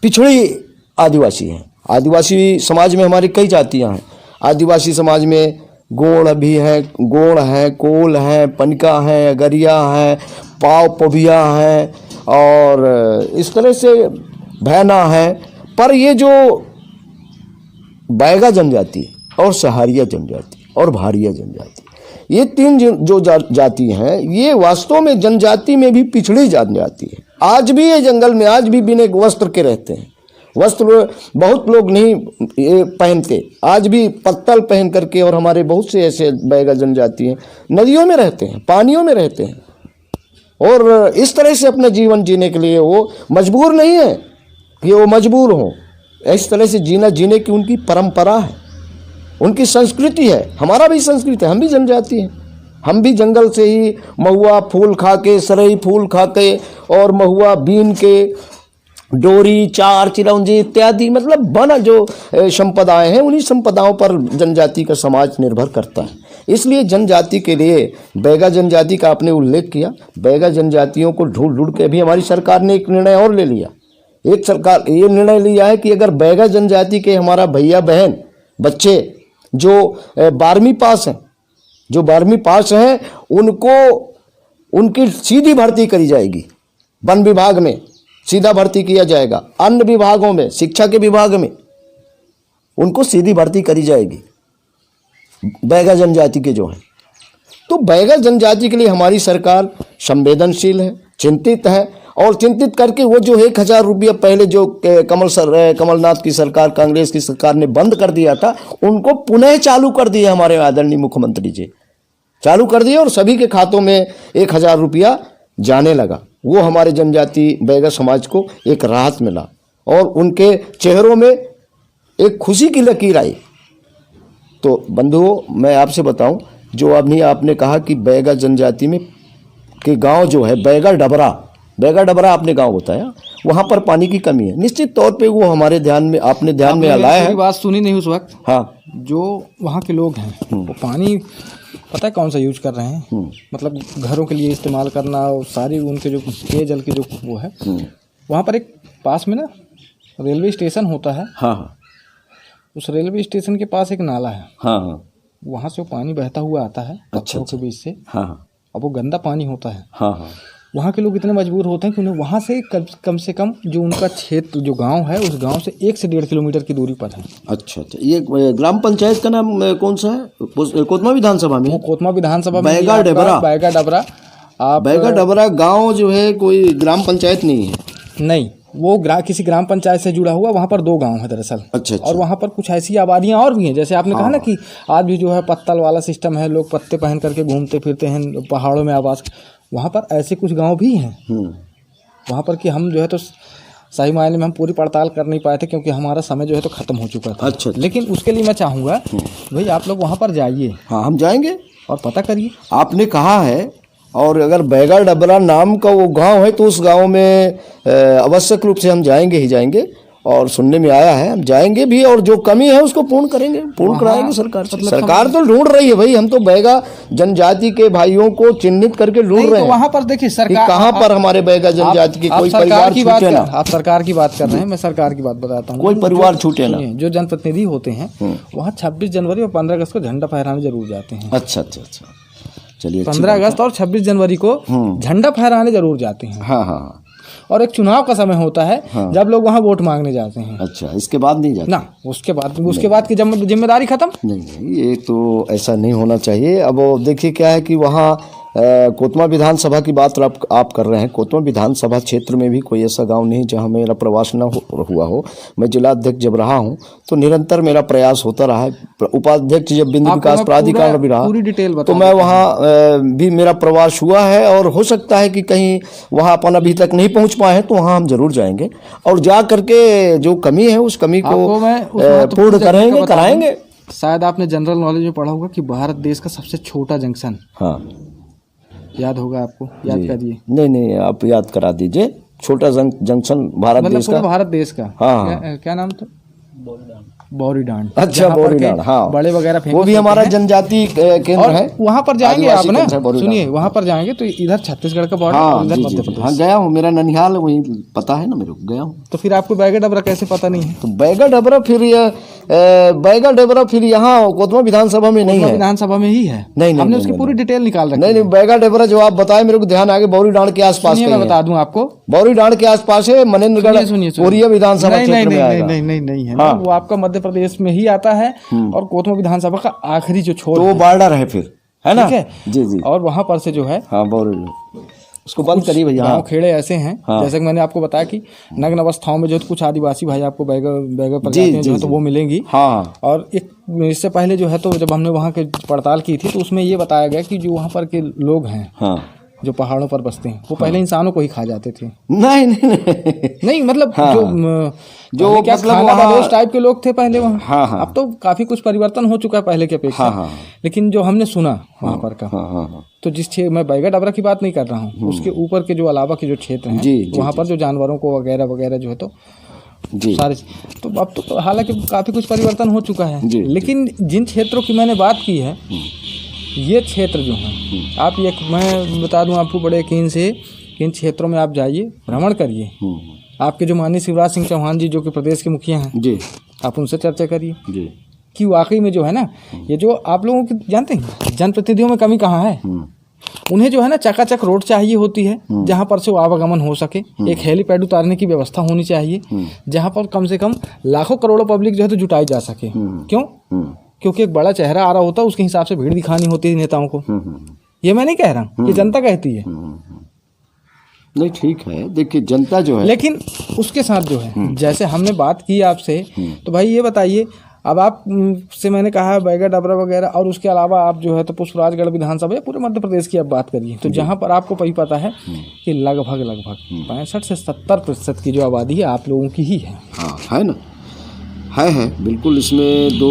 पिछड़ी आदिवासी हैं। आदिवासी समाज में हमारी कई जातियां हैं। आदिवासी समाज में गोड़ भी हैं, गोड़ हैं, कोल हैं, पनका हैं, अगरिया हैं, पाव पबिया हैं और इस तरह से भैना है। पर ये जो बैगा जनजाति और सहारिया जनजाति और भारिया जनजाति, ये तीन जो जाति हैं, ये वास्तव में जनजाति में भी पिछड़ी जनजाति है। आज भी ये जंगल में आज भी बिना वस्त्र के रहते हैं। वस्त्र बहुत लोग नहीं ये पहनते, आज भी पत्तल पहन करके। और हमारे बहुत से ऐसे बैगा जनजाति हैं, नदियों में रहते हैं, पानियों में रहते हैं और इस तरह से अपना जीवन जीने के लिए वो मजबूर नहीं है कि वो मजबूर हों। इस तरह से जीने की उनकी परंपरा है, उनकी संस्कृति है। हमारा भी संस्कृति है, हम भी जनजाति हैं। हम भी जंगल से ही महुआ फूल खा के, सरई फूल खा के और महुआ बीन के, डोरी, चार, चिरौंजी इत्यादि, मतलब बना जो संपदाएं हैं, उन्हीं संपदाओं पर जनजाति का समाज निर्भर करता है। इसलिए जनजाति के लिए बैगा जनजाति का आपने उल्लेख किया। बैगा जनजातियों को ढूंढ के भी हमारी सरकार ने एक निर्णय और ले लिया। एक सरकार ये निर्णय लिया है कि अगर बैगा जनजाति के हमारा भैया बहन बच्चे जो 12वीं पास हैं, जो 12वीं पास हैं, उनकी सीधी भर्ती करी जाएगी। वन विभाग में सीधा भर्ती किया जाएगा, अन्य विभागों में, शिक्षा के विभाग में उनको सीधी भर्ती करी जाएगी, बैगा जनजाति के जो हैं। तो बैगा जनजाति के लिए हमारी सरकार संवेदनशील है, चिंतित है। और चिंतित करके वो जो 1000 रुपया पहले जो कमलनाथ की सरकार, कांग्रेस की सरकार ने बंद कर दिया था, उनको पुनः चालू कर दिया हमारे आदरणीय मुख्यमंत्री जी, चालू कर दिया और सभी के खातों में 1000 रुपया जाने लगा। वो हमारे जनजाति बैगा समाज को एक राहत मिला और उनके चेहरों में एक खुशी की लकीर आई। तो बंधुओं, मैं आपसे बताऊं, जो अभी आपने कहा कि बैगा जनजाति में के गांव जो है बैगा डबरा आपने गांव बताया, वहां पर पानी की कमी है। निश्चित तौर पे वो हमारे ध्यान में, आपने ध्यान में लाया है। बात सुनी नहीं उस वक्त। हाँ, जो वहाँ के लोग हैं वो पानी पता है कौन सा यूज कर रहे हैं, मतलब घरों के लिए इस्तेमाल करना, और सारी उनके जो पेयजल की जो वो है, वहाँ पर एक पास में ना रेलवे स्टेशन होता है। हाँ, उस रेलवे स्टेशन के पास एक नाला है। हाँ, वहाँ से वो पानी बहता हुआ आता है पत्थरों के बीच से। हाँ, अब वो गंदा पानी होता है। हाँ, वहाँ के लोग इतने मजबूर होते हैं कि उन्हें वहाँ से कम से कम जो उनका क्षेत्र, जो गांव है, उस गांव से 1 से 1.5 किलोमीटर की दूरी पर है। अच्छा। ये ग्राम पंचायत का नाम कौन सा है? कोतमा विधानसभा में? कोतमा विधानसभा में बैगा डबरा। बैगा डबरा गाँव जो है कोई ग्राम पंचायत नहीं है? नहीं, वो किसी ग्राम पंचायत से जुड़ा हुआ। वहाँ पर 2 गांव है दरअसल। अच्छा। और वहाँ पर कुछ ऐसी आबादियाँ और भी हैं, जैसे आपने कहा ना कि आज भी जो है पत्तल वाला सिस्टम है, लोग पत्ते पहन करके घूमते फिरते हैं, पहाड़ों में आवास। वहाँ पर ऐसे कुछ गांव भी हैं वहाँ पर कि हम जो है तो सही मायने में हम पूरी पड़ताल कर नहीं पाए थे, क्योंकि हमारा समय जो है तो ख़त्म हो चुका था। अच्छा। लेकिन उसके लिए मैं चाहूँगा भाई आप लोग वहाँ पर जाइए। हाँ, हम जाएंगे और पता करिए। आपने कहा है, और अगर बैगा डबरा नाम का वो गांव है तो उस गांव में आवश्यक रूप से हम जाएंगे ही जाएंगे, और सुनने में आया है हम जाएंगे भी, और जो कमी है उसको पूर्ण करेंगे, पूर्ण कराएंगे सरकार से। सरकार तो ढूंढ रही है भाई, हम तो बैगा जनजाति के भाइयों को चिन्हित करके ढूंढ रहे हैं। वहाँ पर देखिए सरकार कहाँ पर हमारे बैगा जनजाति की कोई परिवार छूटे ना। आप सरकार की बात कर रहे हैं, मैं सरकार की बात बताता हूँ। कोई परिवार छूटे ना। जो जनप्रतिनिधि होते हैं वहाँ 26 जनवरी और 15 अगस्त को झंडा फहराने जरूर जाते हैं। अच्छा, चलिए। 15 अगस्त और 26 जनवरी को झंडा फहराने जरूर जाते हैं। हाँ। और एक चुनाव का समय होता है जब लोग वहाँ वोट मांगने जाते हैं। अच्छा, इसके बाद नहीं जाते ना? उसके बाद की जिम्मेदारी खत्म। नहीं, ये तो ऐसा नहीं होना चाहिए। अब देखिए क्या है कि वहाँ कोतमा विधानसभा की बात आप कर रहे हैं। कोतमा विधानसभा क्षेत्र में भी कोई ऐसा गांव नहीं जहां मेरा प्रवास न हुआ हो। मैं जिलाध्यक्ष जब रहा हूं तो निरंतर मेरा प्रयास होता रहा है। उपाध्यक्ष जब बिंदु विकास प्राधिकरण भी रहा, पूरी डिटेल तो मैं वहाँ भी मेरा प्रवास हुआ है, और हो सकता है कि कहीं वहाँ अपन अभी तक नहीं पहुँच पाए हैं, तो वहाँ हम जरूर जाएंगे और जा करके जो कमी है उस कमी को पूर्ण कराएंगे। शायद आपने जनरल नॉलेज में पढ़ा होगा कि भारत देश का सबसे छोटा जंक्शन, हाँ याद होगा आपको, याद करिए। नहीं, आप याद करा दीजिए। छोटा जंक्शन भारत देश का, भारत देश का। हाँ। क्या नाम था? बौरीडांड। अच्छा, बौरीडांड, हाँ। बड़े वगैरह वो भी हमारा जनजाति केंद्र है। वहाँ पर जाएंगे आप ना, सुनिए, वहाँ पर जाएंगे तो इधर छत्तीसगढ़ का बॉर्डर, इधर मध्य प्रदेश। हाँ, गया हूँ, मेरा ननिहाल वहीं पता है ना मेरे को, गया हूँ। तो फिर आपको बैगा डबरा कैसे पता नहीं है? तो बैगा डबरा फिर यहाँ कोतमा विधानसभा में नहीं है। विधानसभा में ही है। नहीं, हमने उसकी पूरी डिटेल निकाल रखी। नहीं, बैगा डबरा जो आप बताए मेरे को ध्यान आगे बौरीडांड के आसपास। मैं बता दूं आपको, बौरीडांड के आसपास है, मनेन्द्रगढ़ कोरिया विधानसभा क्षेत्र में आएगा। नहीं है ना, वो आपका मध्य प्रदेश में ही आता है, और कोतमा विधानसभा का आखिरी जो छोर, तो वो बॉर्डर है फिर, है ना? जी। और वहाँ पर से जो है, हाँ, उसको बंद करिए भैया। गाँव खेड़े ऐसे हैं, जैसे कि मैंने आपको बताया कि नग्न अवस्थाओं में जो कुछ आदिवासी भाई आपको बैगा प्रजातियां जो है तो वो मिलेंगी। हाँ। और एक इससे पहले जो है तो जब हमने वहाँ के पड़ताल की थी तो उसमें ये बताया गया कि जो वहाँ पर के लोग हैं, जो पहाड़ों पर बसते हैं, वो पहले इंसानों को ही खा जाते थे। नहीं मतलब जो क्या खानाबदोश टाइप के लोग थे पहले वहाँ। अब तो काफी कुछ परिवर्तन हो चुका है पहले की अपेक्षा। लेकिन जो हमने सुना वहाँ पर का, तो मैं बैगा डबरा की बात नहीं कर रहा हूँ, उसके ऊपर के जो अलावा के जो क्षेत्र हैं वहाँ पर जो जानवरों को वगैरह जो है तो सारे, तो अब तो हालांकि काफी कुछ परिवर्तन हो चुका है। लेकिन जिन क्षेत्रों की मैंने बात की है, ये क्षेत्र जो हैं, आप ये मैं बता दूं आपको बड़े यकीन से, इन क्षेत्रों में आप जाइए, भ्रमण करिए। आपके जो माननीय शिवराज सिंह चौहान जी जो कि प्रदेश के मुखिया हैं जी, आप उनसे चर्चा करिए कि वाकई में जो है ना, ये जो आप लोगों की जानते हैं जनप्रतिनिधियों में कमी कहाँ है। उन्हें जो है ना चकाचक रोड चाहिए होती है जहाँ पर से वो आवागमन हो सके। एक हेलीपैड उतारने की व्यवस्था होनी चाहिए जहाँ पर कम से कम लाखों करोड़ों पब्लिक जो है तो जुटाई जा सके। क्यों? क्योंकि एक बड़ा चेहरा आ रहा होता है, उसके हिसाब से भीड़ दिखानी होती है नेताओं को। ये मैं नहीं कह रहा, ये जनता कहती है। नहीं, ठीक है, देखिए जनता जो है, लेकिन उसके साथ जो है जैसे हमने बात की आपसे, तो भाई ये बताइए, अब आप से मैंने कहा बैगा डबरा वगैरह, और उसके अलावा आप जो है तो पुष्पराजगढ़ विधानसभा या पूरे मध्य प्रदेश की आप बात करिए, तो जहाँ पर आपको वही पता है कि लगभग 65 से 70% की जो आबादी है आप लोगों की ही है। हाँ, है ना, है बिल्कुल, इसमें दो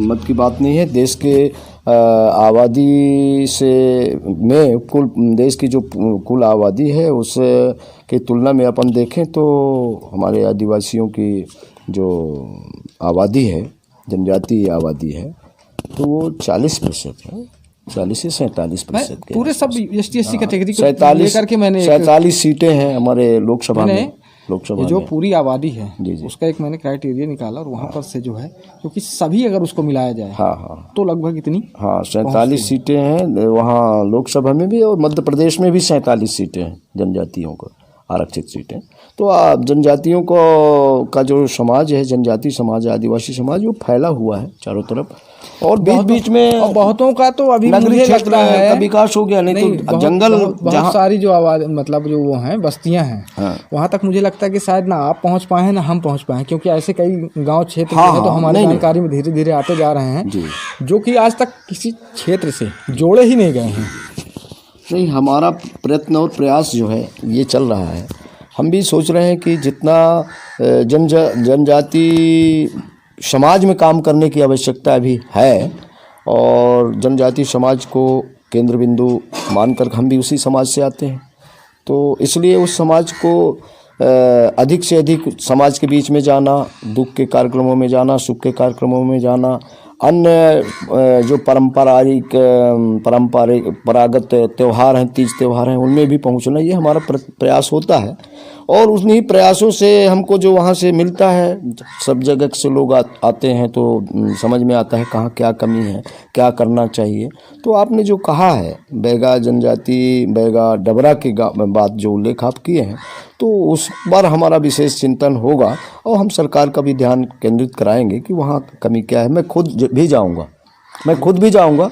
मत की बात नहीं है। देश के आबादी से में कुल देश की जो कुल आबादी है उस की तुलना में अपन देखें तो हमारे आदिवासियों की जो आबादी है, जनजाति आबादी है, तो वो 40% है, 40 से 47% के पूरे सब ST/SC कैटेगरी को 47 सीटें हैं हमारे लोकसभा में। जो पूरी आबादी है उसका एक मैंने क्राइटेरिया निकाला, और वहाँ पर से जो है क्योंकि सभी अगर उसको मिलाया जाए तो लगभग इतनी 47 सीटें हैं वहाँ लोकसभा में भी, और मध्य प्रदेश में भी 47 सीटें हैं जनजातियों को आरक्षित सीटें। तो जनजातियों को का जो समाज है, जनजाति समाज, आदिवासी समाज, वो फैला हुआ है चारों तरफ, और बीच में और बहुतों का तो अभी मुझे लगता है विकास हो गया। नहीं तो जंगल बहुत सारी जो आवाज मतलब जो वो हैं बस्तियां हैं वहाँ तक मुझे लगता है कि शायद ना आप पहुँच पाए हैं ना हम पहुँच पाए, क्योंकि ऐसे कई गांव क्षेत्र तो हमारी जानकारी में धीरे धीरे आते जा रहे हैं जो कि आज तक किसी क्षेत्र से जोड़े ही नहीं गए हैं। नहीं, हमारा प्रयत्न और प्रयास जो है ये चल रहा है। हम भी सोच रहे हैं कि जितना जनजाति समाज में काम करने की आवश्यकता अभी है और जनजाति समाज को केंद्र बिंदु मानकर हम भी उसी समाज से आते हैं, तो इसलिए उस समाज को अधिक से अधिक समाज के बीच में जाना, दुख के कार्यक्रमों में जाना, सुख के कार्यक्रमों में जाना, अन्य जो परंपरागत त्यौहार हैं, तीज त्यौहार हैं, उनमें भी पहुंचना, ये हमारा प्रयास होता है। और उन्हीं प्रयासों से हमको जो वहाँ से मिलता है, सब जगह से लोग आते हैं तो समझ में आता है कहाँ क्या कमी है, क्या करना चाहिए। तो आपने जो कहा है बैगा जनजाति, बैगा डबरा की बात जो उल्लेख आप किए हैं, तो उस पर हमारा विशेष चिंतन होगा और हम सरकार का भी ध्यान केंद्रित कराएंगे कि वहाँ कमी क्या है। मैं खुद भी जाऊँगा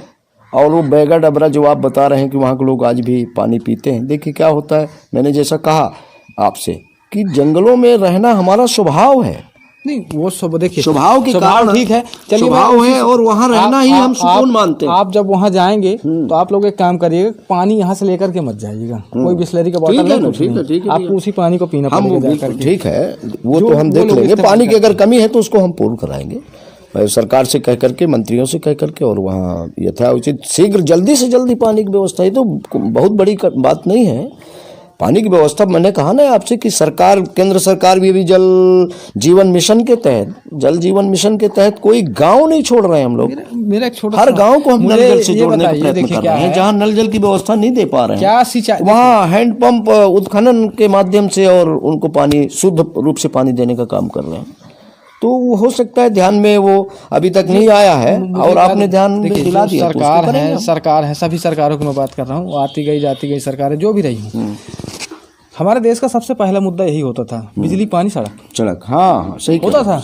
और वो बैगा डबरा जो आप बता रहे हैं कि वहाँ के लोग आज भी पानी पीते हैं। देखिए क्या होता है, मैंने जैसा कहा आपसे कि जंगलों में रहना हमारा स्वभाव है। नहीं, वो सब देखिए स्वभाव के कारण ठीक है, चलिए स्वभाव है और वहाँ रहना ही हम सुकून मानते हैं। आप जब वहाँ जाएंगे तो आप लोग एक काम करिएगा, पानी यहाँ से लेकर के मत जाइएगा, कोई बिस्लरी का बोतल नहीं, ठीक है, आपको उसी पानी को पीना पड़ेगा। ठीक है, वो तो हम देख लेंगे। पानी की अगर कमी है तो उसको हम पूर्ण कराएंगे सरकार से कह करके, मंत्रियों से कह करके, और वहाँ यथाउचित शीघ्र जल्दी से जल्दी पानी की व्यवस्था। ये तो बहुत बड़ी बात नहीं है पानी की व्यवस्था। मैंने कहा ना आपसे कि सरकार, केंद्र सरकार भी अभी जल जीवन मिशन के तहत कोई गांव नहीं छोड़ रहे हैं हम लोग। मेरा एक छोटा हर गांव को हम नल जल से जोड़ने का प्रयत्न कर रहे हैं। जहां नल जल की व्यवस्था नहीं दे पा रहे हैं वहां हैंडपंप उत्खनन के माध्यम से और उनको पानी, शुद्ध रूप से पानी देने का काम कर रहे हैं। तो वो हो सकता है ध्यान में वो अभी तक नहीं आया है और आपने ध्यान में दिला दिया। सरकार है, सभी सरकारों की मैं बात कर रहा हूँ, आती गई जाती गई सरकारें जो भी रही, हमारे देश का सबसे पहला मुद्दा यही होता था, बिजली पानी सड़क। हाँ, सही होता था।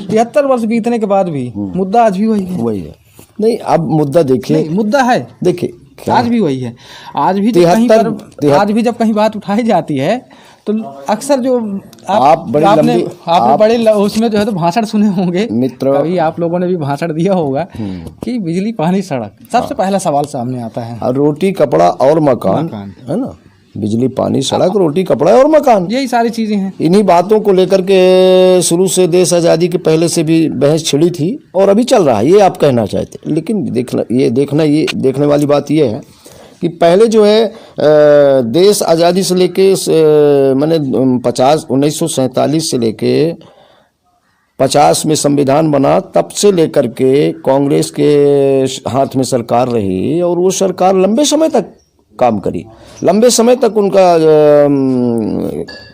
73 वर्ष बीतने के बाद भी मुद्दा आज भी वही है। नहीं, अब मुद्दा देखिए, मुद्दा है, देखिए आज भी वही है। आज भी जब कहीं बात उठाई जाती है तो अक्सर जो आपने बड़े उसमें जो है तो भाषण सुने होंगे मित्र, कभी आप लोगों ने भी भाषण दिया होगा कि बिजली पानी सड़क, सबसे पहला सवाल सामने आता है। रोटी कपड़ा और मकान है ना, बिजली पानी सड़क, रोटी कपड़ा और मकान, यही सारी चीजें हैं। इन्हीं बातों को लेकर के शुरू से देश आज़ादी के पहले से भी बहस छिड़ी थी और अभी चल रहा है, ये आप कहना चाहते। लेकिन देखने वाली बात ये है कि पहले जो है देश आज़ादी से लेके मैंने 1947 से लेके 50 में संविधान बना, तब से लेकर के कांग्रेस के हाथ में सरकार रही और वो सरकार लंबे समय तक काम करी। लंबे समय तक उनका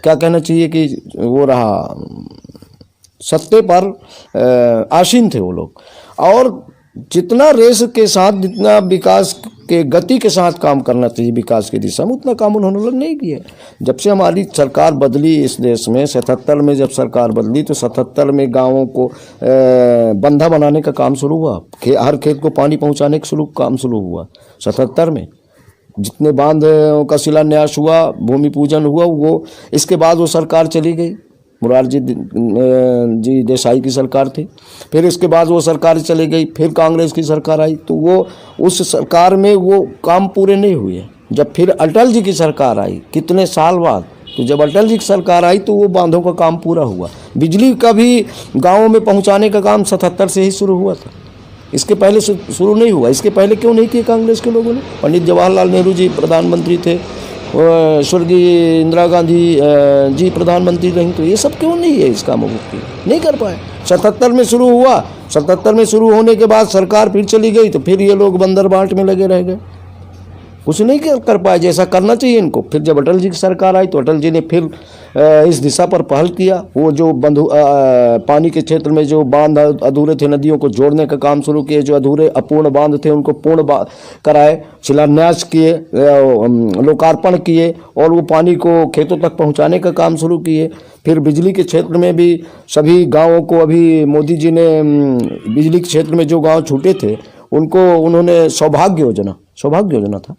क्या कहना चाहिए कि वो रहा, सत्ते पर आसीन थे वो लोग। और जितना रेस के साथ, जितना विकास के गति के साथ काम करना चाहिए विकास की दिशा में, उतना काम उन्होंने लोग नहीं किया। जब से हमारी सरकार बदली इस देश में, 77 में जब सरकार बदली तो 77 में गांवों को बंधा बनाने का काम शुरू हुआ, हर खेत को पानी पहुंचाने का काम शुरू हुआ 77 में। जितने बांध का शिलान्यास हुआ, भूमि पूजन हुआ, वो इसके बाद वो सरकार चली गई, मुरारजी जी देसाई की सरकार थी। फिर इसके बाद वो सरकार चली गई, फिर कांग्रेस की सरकार आई, तो वो उस सरकार में वो काम पूरे नहीं हुए। जब फिर अटल जी की सरकार आई कितने साल बाद, तो जब अटल जी की सरकार आई तो वो बांधों का काम पूरा हुआ। बिजली का भी गाँवों में पहुँचाने का काम 77 से ही शुरू हुआ था, इसके पहले शुरू नहीं हुआ। इसके पहले क्यों नहीं किए कांग्रेस के लोगों ने? पंडित जवाहरलाल नेहरू जी प्रधानमंत्री थे, स्वर्गीय इंदिरा गांधी जी प्रधानमंत्री रही, तो ये सब क्यों नहीं है इस कामों को नहीं कर पाए। 77 में शुरू हुआ, 77 में शुरू होने के बाद सरकार फिर चली गई, तो फिर ये लोग बंदर बाट में लगे रह गए, कुछ नहीं कर पाए जैसा करना चाहिए इनको। फिर जब अटल जी की सरकार आई तो अटल जी ने फिर इस दिशा पर पहल किया। वो जो पानी के क्षेत्र में जो बांध अधूरे थे, नदियों को जोड़ने का काम शुरू किए, जो अधूरे अपूर्ण बांध थे उनको पूर्ण कराए, शिलान्यास किए, लोकार्पण किए और वो पानी को खेतों तक पहुंचाने का काम शुरू किए। फिर बिजली के क्षेत्र में भी सभी गाँवों को, अभी मोदी जी ने बिजली के क्षेत्र में जो गाँव छूटे थे उनको उन्होंने सौभाग्य योजना था,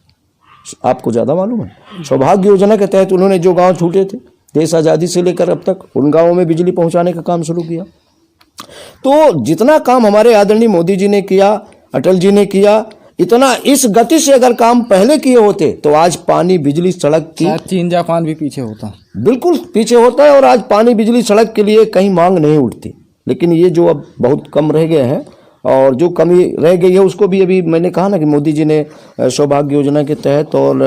आपको ज़्यादा मालूम है। सौभाग्य योजना के तहत उन्होंने जो गांव छूटे थे देश आज़ादी से लेकर अब तक, उन गांवों में बिजली पहुंचाने का काम शुरू किया। तो जितना काम हमारे आदरणीय मोदी जी ने किया, अटल जी ने किया, इतना इस गति से अगर काम पहले किए होते तो आज पानी बिजली सड़क की चीन जापान भी पीछे होता, बिल्कुल पीछे होता है, और आज पानी बिजली सड़क के लिए कहीं मांग नहीं उठती। लेकिन ये जो अब बहुत कम रह गए हैं, और जो कमी रह गई है उसको भी अभी मैंने कहा ना कि मोदी जी ने सौभाग्य योजना के तहत और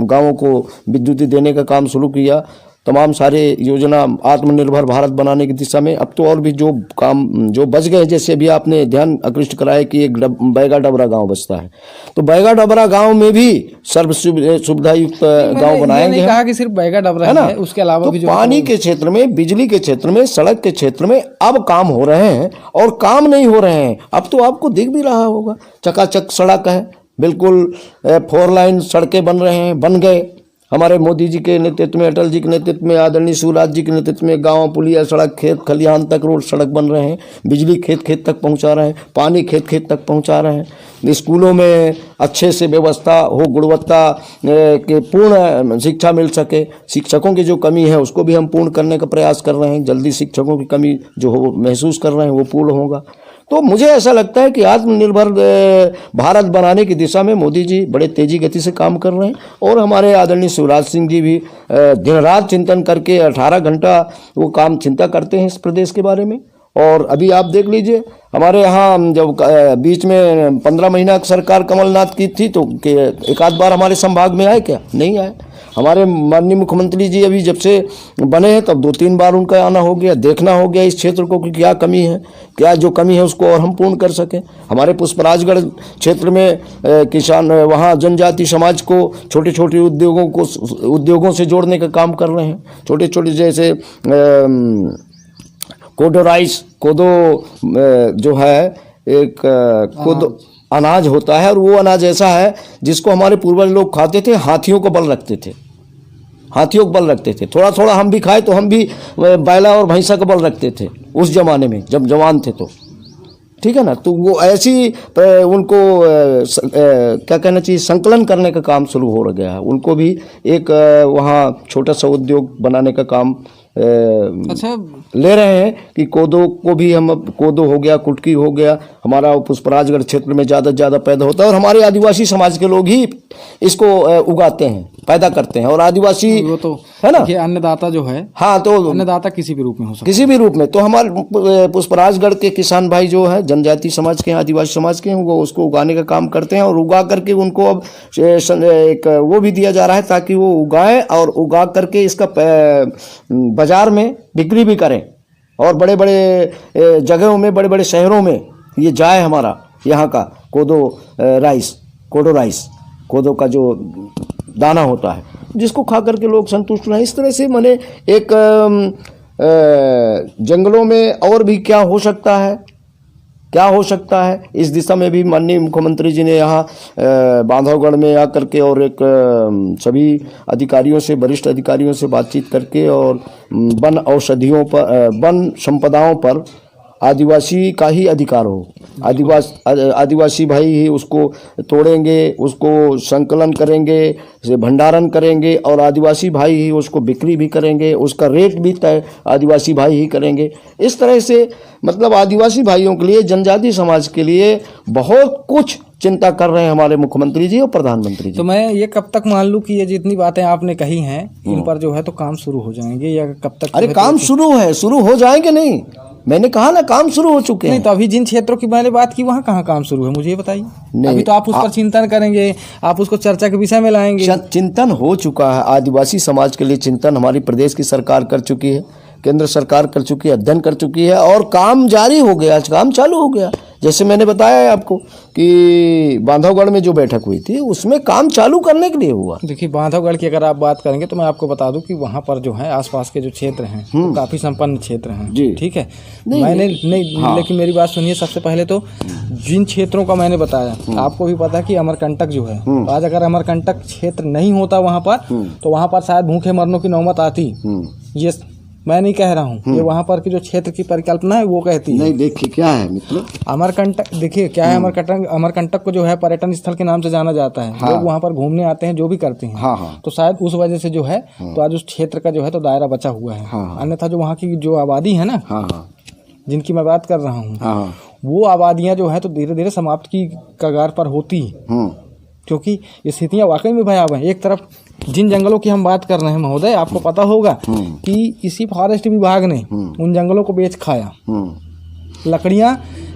गाँवों को विद्युत देने का काम शुरू किया। तमाम सारे योजना आत्मनिर्भर भारत बनाने की दिशा में। अब तो और भी जो काम जो बच गए, जैसे अभी आपने ध्यान आकृष्ट कराया कि एक बैगा डबरा गांव बचता है, तो बैगा डबरा गांव में भी सर्व सुविधा युक्त गांव बनाएंगे। नहीं कहा कि सिर्फ बैगा डबरा है ना, उसके अलावा भी जो पानी के क्षेत्र में, बिजली के क्षेत्र में, सड़क के क्षेत्र में अब काम हो रहे हैं, और काम नहीं हो रहे हैं। अब तो आपको दिख भी रहा होगा, चकाचक सड़क है, बिल्कुल 4 लाइन सड़कें बन रहे हैं, बन गए हमारे मोदी जी के नेतृत्व में, अटल जी के नेतृत्व में, आदरणीय शिवराज जी के नेतृत्व में। गांव, पुलिया, सड़क, खेत खलिहान तक रोड सड़क बन रहे हैं, बिजली खेत खेत तक पहुंचा रहे हैं, पानी खेत खेत तक पहुंचा रहे हैं। स्कूलों में अच्छे से व्यवस्था हो, गुणवत्ता के पूर्ण शिक्षा मिल सके। शिक्षकों की जो कमी है उसको भी हम पूर्ण करने का प्रयास कर रहे हैं। जल्दी शिक्षकों की कमी जो हो महसूस कर रहे हैं वो पूर्ण होगा। तो मुझे ऐसा लगता है कि आत्मनिर्भर भारत बनाने की दिशा में मोदी जी बड़े तेजी गति से काम कर रहे हैं, और हमारे आदरणीय शिवराज सिंह जी भी दिन रात चिंतन करके 18 घंटा वो काम चिंता करते हैं इस प्रदेश के बारे में। और अभी आप देख लीजिए, हमारे यहाँ जब बीच में 15 महीना सरकार कमलनाथ की थी, तो एक आध बार हमारे संभाग में आए क्या? नहीं आए। हमारे माननीय मुख्यमंत्री जी अभी जब से बने हैं तब 2-3 बार उनका आना हो गया, देखना हो गया इस क्षेत्र को कि क्या कमी है, क्या जो कमी है उसको और हम पूर्ण कर सकें। हमारे पुष्पराजगढ़ क्षेत्र में किसान, वहाँ जनजाति समाज को छोटे छोटे उद्योगों से जोड़ने का काम कर रहे हैं। छोटे छोटे जैसे कोदो राइस, कोदो जो है एक कोदो अनाज होता है, और वो अनाज ऐसा है जिसको हमारे पूर्वज लोग खाते थे, हाथियों को बल रखते थे, हाथियों को बल रखते थे। थोड़ा थोड़ा हम भी खाए तो हम भी बैला और भैंसा को बल रखते थे उस जमाने में जब जवान थे तो, ठीक है ना। तो वो ऐसी उनको क्या कहना चाहिए, संकलन करने का काम शुरू हो गया है। उनको भी एक वहाँ छोटा सा उद्योग बनाने का काम अच्छा ले रहे हैं कि कोदो को भी हम, कोदो हो गया, कुटकी हो गया, हमारा पुष्पराजगढ़ क्षेत्र में ज़्यादा से ज़्यादा पैदा होता है, और हमारे आदिवासी समाज के लोग ही इसको उगाते हैं, पैदा करते हैं। और आदिवासी वो तो है ना, ये अन्नदाता जो है, हाँ, तो अन्नदाता किसी भी रूप में हो सकता है, किसी भी रूप में। तो हमारे पुष्पराजगढ़ के किसान भाई जो है जनजाति समाज के हैं, आदिवासी समाज के हैं, वो उसको उगाने का काम करते हैं, और उगा करके उनको अब एक वो भी दिया जा रहा है ताकि वो उगाएं, और उगा करके इसका बाजार में बिक्री भी करें, और बड़े बड़े जगहों में, बड़े बड़े शहरों में ये जाए हमारा यहाँ का कोदो राइस, कोदो का जो दाना होता है, जिसको खा करके लोग संतुष्ट रहें। इस तरह से मैंने एक जंगलों में और भी क्या हो सकता है, इस दिशा में भी माननीय मुख्यमंत्री जी ने यहाँ बांधवगढ़ में आकर के और एक सभी अधिकारियों से, वरिष्ठ अधिकारियों से बातचीत करके, और वन औषधियों पर, वन संपदाओं पर आदिवासी का ही अधिकार हो, आदिवासी भाई ही उसको तोड़ेंगे, उसको संकलन करेंगे, भंडारण करेंगे, और आदिवासी भाई ही उसको बिक्री भी करेंगे, उसका रेट भी तय आदिवासी भाई ही करेंगे। इस तरह से मतलब आदिवासी भाइयों के लिए, जनजाति समाज के लिए बहुत कुछ चिंता कर रहे हैं हमारे मुख्यमंत्री जी और प्रधानमंत्री जी। तो मैं ये कब तक मान लूं कि ये जितनी बातें आपने कही हैं इन पर जो है तो काम शुरू हो जाएंगे, या कब तक? अरे काम शुरू हो जाएंगे, नहीं, मैंने कहा ना काम शुरू हो चुके हैं। नहीं, तो अभी जिन क्षेत्रों की मैंने बात की वहाँ कहाँ काम शुरू है, मुझे ये बताइए। अभी तो आप उस पर चिंतन करेंगे, आप उसको चर्चा के विषय में लाएंगे। चिंतन हो चुका है, आदिवासी समाज के लिए चिंतन हमारी प्रदेश की सरकार कर चुकी है, केंद्र सरकार कर चुकी है, अध्ययन कर चुकी है, और काम जारी हो गया, काम चालू हो गया। जैसे मैंने बताया है आपको कि बांधवगढ़ में जो बैठक हुई थी उसमें काम चालू करने के लिए हुआ। देखिए, बांधवगढ़ की अगर आप बात करेंगे तो मैं आपको बता दूं कि वहाँ पर जो है आसपास के जो क्षेत्र हैं वो काफी संपन्न क्षेत्र हैं जी, ठीक है। हाँ। लेकिन मेरी बात सुनिए, सबसे पहले तो जिन क्षेत्रों का मैंने बताया, आपको भी पता है कि अमरकंटक जो है, आज अगर अमरकंटक क्षेत्र नहीं होता वहाँ पर, तो वहाँ पर शायद भूखे मरने की नौबत आती। ये मैं नहीं कह रहा हूँ, ये वहाँ पर की जो क्षेत्र की परिकल्पना है वो कहती है। नहीं, देखिए क्या है मतलब अमरकंटक, देखिए क्या है, अमरकंटक को जो है पर्यटन स्थल के नाम से जाना जाता है। लोग वहाँ पर घूमने आते हैं, जो भी करते हैं। तो शायद उस वजह से जो है तो आज उस क्षेत्र का जो है तो दायरा बचा हुआ है। अन्यथा जो वहाँ की जो आबादी है ना, जिनकी मैं बात कर रहा हूँ, वो आबादियां जो हैं तो धीरे धीरे समाप्त की कगार पर होती हैं, क्योंकि ये स्थितियां वाकई में भयावह हैं। एक तरफ जिन जंगलों की हम बात कर रहे हैं महोदय, आपको पता होगा कि इसी फॉरेस्ट विभाग ने उन जंगलों को बेच खाया। लकड़ियां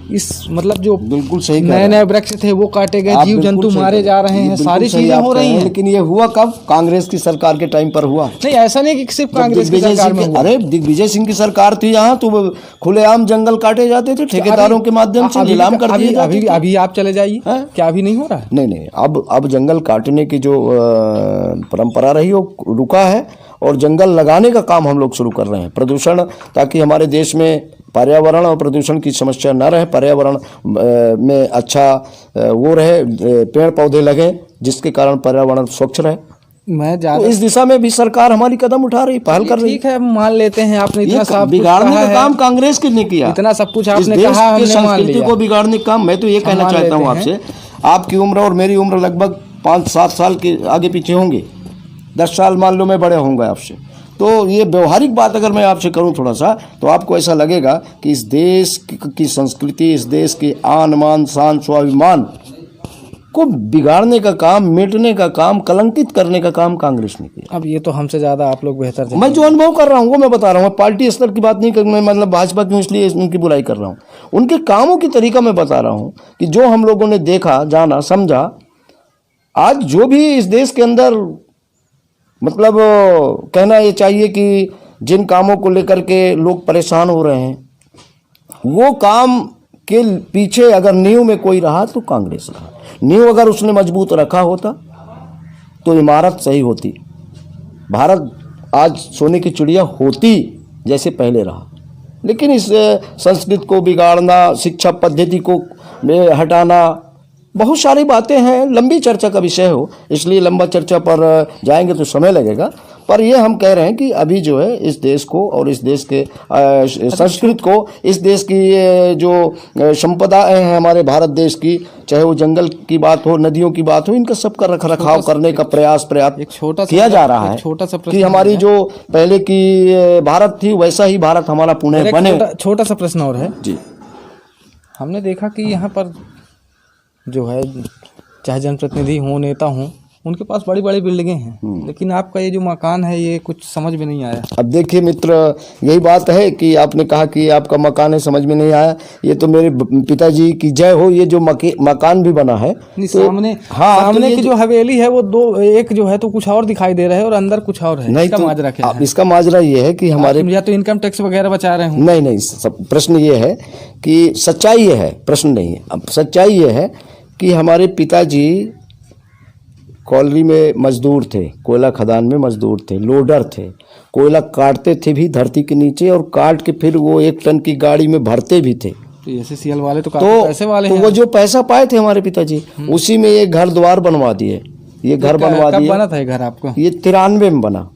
इस मतलब जो बिल्कुल सही नए नए वृक्ष थे वो काटे गए, जीव जंतु मारे जा रहे हैं, सारी चीजें हो रही हैं। लेकिन ये हुआ कब? कांग्रेस की सरकार के टाइम पर हुआ। नहीं, ऐसा नहीं कि सिर्फ कांग्रेस की सरकार में हुआ। अरे दिग्विजय सिंह की सरकार थी यहाँ, तो खुलेआम जंगल काटे जाते थे ठेकेदारों के माध्यम से, नीलाम कर दिए जाते थे। अभी आप चले जाइए, क्या अभी नहीं हो रहा है? नहीं, अब जंगल काटने की जो परंपरा रही वो रुका है, और जंगल लगाने का काम हम लोग शुरू कर रहे हैं। प्रदूषण, ताकि हमारे देश में पर्यावरण और प्रदूषण की समस्या न रहे, पर्यावरण में अच्छा वो रहे, पेड़ पौधे लगे जिसके कारण पर्यावरण स्वच्छ रहे। तो इस दिशा में भी सरकार हमारी कदम उठा रही, पहल कर रही। ठीक है, मान लेते हैं आपने इतना सब बिगाड़ने का काम कांग्रेस ने किया, इतना सब कुछ आपने कहा, हमने मान लिया। संस्कृति को बिगाड़ने का काम, मैं तो ये कहना चाहता हूँ आपसे, आपकी उम्र और मेरी उम्र लगभग 5-7 साल के आगे पीछे होंगे, 10 साल मान लो मैं बड़े होंगे आपसे। तो ये व्यवहारिक बात अगर मैं आपसे करूं थोड़ा सा, तो आपको ऐसा लगेगा कि इस देश की संस्कृति, इस देश के आन मान शान स्वाभिमान को बिगाड़ने का काम, मिटने का काम, कलंकित करने का काम कांग्रेस ने किया। अब ये तो हमसे ज्यादा आप लोग बेहतर मैं जो अनुभव कर रहा हूँ वो मैं बता रहा हूँ, पार्टी स्तर की बात नहीं कर, मैं मतलब भाजपा क्यों इसलिए उनकी बुराई कर रहा हूँ, उनके कामों की तरीका मैं बता रहा हूँ कि जो हम लोगों ने देखा, जाना, समझा। आज जो भी इस देश के अंदर मतलब कहना ये चाहिए कि जिन कामों को लेकर के लोग परेशान हो रहे हैं, वो काम के पीछे अगर नींव में कोई रहा तो कांग्रेस रहा। नींव अगर उसने मजबूत रखा होता तो इमारत सही होती, भारत आज सोने की चिड़िया होती जैसे पहले रहा। लेकिन इस संस्कृत को बिगाड़ना, शिक्षा पद्धति को हटाना, बहुत सारी बातें हैं, लंबी चर्चा का विषय हो, इसलिए लंबा चर्चा पर जाएंगे तो समय लगेगा। पर ये हम कह रहे हैं कि अभी जो है इस देश को और इस देश के संस्कृत को, इस देश की जो संपदा है हमारे भारत देश की, चाहे वो जंगल की बात हो, नदियों की बात हो, इनका सबका रखरखाव करने का प्रयास किया जा रहा है कि हमारी जो पहले की भारत थी वैसा ही भारत हमारा पुणे बने। छोटा सा प्रश्न और है जी। हमने देखा कि यहाँ पर जो है चाहे जनप्रतिनिधि हों, नेता हों, उनके पास बड़ी बड़ी बिल्डिंगें हैं, लेकिन आपका ये जो मकान है ये कुछ समझ में नहीं आया। अब देखिए मित्र, यही बात है कि आपने कहा कि आपका मकान है, समझ में नहीं आया। ये तो मेरे पिताजी की जय हो, ये जो मकान भी बना है तो सामने की जो हवेली है वो दो, एक जो है तो कुछ और दिखाई दे रहा है और अंदर कुछ और है। इसका माजरा क्या है? इसका माजरा ये है कि हमारे, या तो इनकम टैक्स वगैरह बचा रहे हो? नहीं, प्रश्न ये है कि सच्चाई ये है, प्रश्न नहीं है। अब सच्चाई ये है कि हमारे पिताजी कॉलोनी में मजदूर थे, कोयला खदान में मजदूर थे, लोडर थे, कोयला काटते थे भी धरती के नीचे, और काट के फिर वो 1 टन की गाड़ी में भरते भी थे। तो एससीएल वाले तो काफी पैसे वाले हैं। वो जो पैसा पाए थे हमारे पिताजी, उसी में ये घर द्वार बनवा दिए, ये घर बनवा दिए। कब बना था ये घर आपको? ये 93 में बना,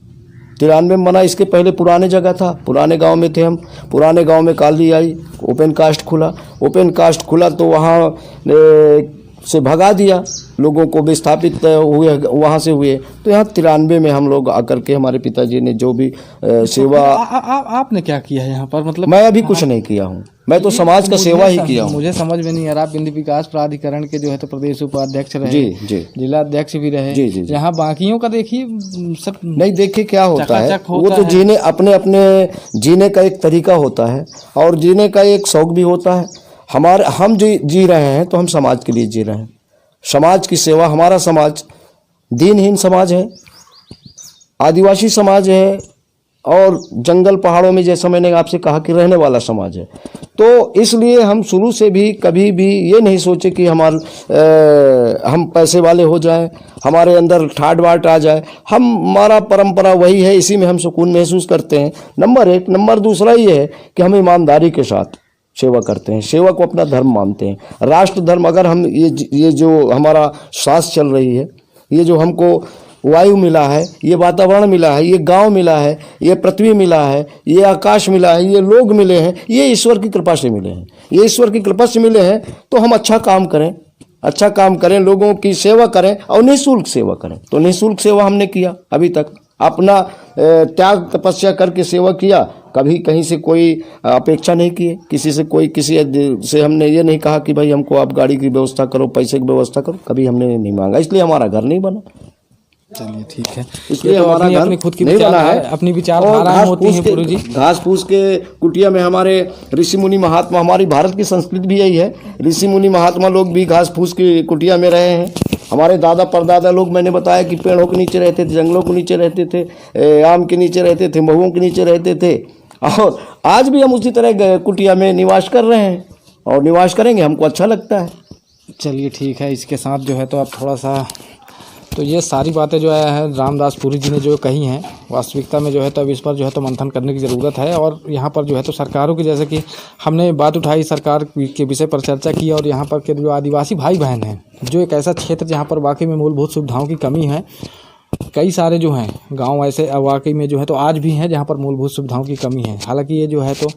93 में बना। इसके पहले पुराने जगह था, पुराने गांव में थे हम। पुराने गांव में काली आई, ओपन कास्ट खुला तो वहाँ से भगा दिया, लोगों को विस्थापित हुए, वहाँ से हुए। तो यहाँ 93 में हम लोग आकर के, हमारे पिताजी ने जो भी सेवा। आपने क्या किया है यहाँ पर? मतलब मैं अभी कुछ नहीं किया हूँ, मैं तो समाज का सेवा ही किया हूँ। मुझे समझ में नहीं आ रहा। आप बिंदी विकास प्राधिकरण के जो है तो प्रदेश उपाध्यक्ष रहे, जी, जिला अध्यक्ष भी रहे। जी। यहाँ बाकियों का देखिए सब नहीं। देखिए क्या होता है, वो तो जीने अपने जीने का एक तरीका होता है, और जीने का एक शौक भी होता है। हम जी रहे हैं तो हम समाज के लिए जी रहे हैं, समाज की सेवा। हमारा समाज दीनहीन समाज है, आदिवासी समाज है, और जंगल पहाड़ों में, जैसा मैंने आपसे कहा, कि रहने वाला समाज है। तो इसलिए हम शुरू से भी कभी भी ये नहीं सोचे कि हम पैसे वाले हो जाएं, हमारे अंदर ठाट बाट आ जाए। हमारा परंपरा वही है, इसी में हम सुकून महसूस करते हैं। नंबर 1। नंबर दूसरा ये है कि हम ईमानदारी के साथ सेवा करते हैं, सेवा को अपना धर्म मानते हैं, राष्ट्र धर्म। अगर हम ये जो हमारा सांस चल रही है, ये जो हमको वायु मिला है, ये वातावरण मिला है, ये गांव मिला है, ये पृथ्वी मिला है, ये आकाश मिला है, ये लोग मिले हैं, ये ईश्वर की कृपा से मिले हैं। ये ईश्वर की कृपा से मिले हैं तो हम अच्छा काम करें, लोगों की सेवा करें और निःशुल्क सेवा करें। तो निःशुल्क सेवा हमने किया अभी तक, अपना त्याग तपस्या करके सेवा किया, कभी कहीं से कोई अपेक्षा नहीं की है, किसी से हमने ये नहीं कहा कि भाई हमको आप गाड़ी की व्यवस्था करो, पैसे की व्यवस्था करो, कभी हमने नहीं मांगा, इसलिए हमारा घर नहीं बना। चलिए ठीक है, इसलिए तो हमारा घर अपनी खुद की नहीं बना विचार है, है, अपनी विचारधाराएं होती हैं गुरु जी। घास फूस के कुटिया में हमारे ऋषि मुनि महात्मा, हमारी भारत की संस्कृति भी यही है, ऋषि मुनि महात्मा लोग भी घास फूस की कुटिया में रहे हैं। हमारे दादा परदादा लोग, मैंने बताया कि पेड़ों के नीचे रहते थे, जंगलों के नीचे रहते थे, आम के नीचे रहते थे, महुओं के नीचे रहते थे, और आज भी हम उसी तरह कुटिया में निवास कर रहे हैं और निवास करेंगे, हमको अच्छा लगता है। चलिए ठीक है, इसके साथ जो है तो आप थोड़ा सा, तो ये सारी बातें जो है रामदास पुरी जी ने जो कही हैं, वास्तविकता में जो है तो अब इस पर जो है तो मंथन करने की ज़रूरत है। और यहाँ पर जो है तो सरकारों की, जैसे कि हमने बात उठाई, सरकार के विषय पर चर्चा की, और यहाँ पर के जो आदिवासी भाई बहन हैं, जो एक ऐसा क्षेत्र जहाँ पर वाकई में मूलभूत सुविधाओं की कमी है, कई सारे जो हैं गांव ऐसे वाकई में जो है तो आज भी हैं जहां पर मूलभूत सुविधाओं की कमी है। हालांकि ये जो है तो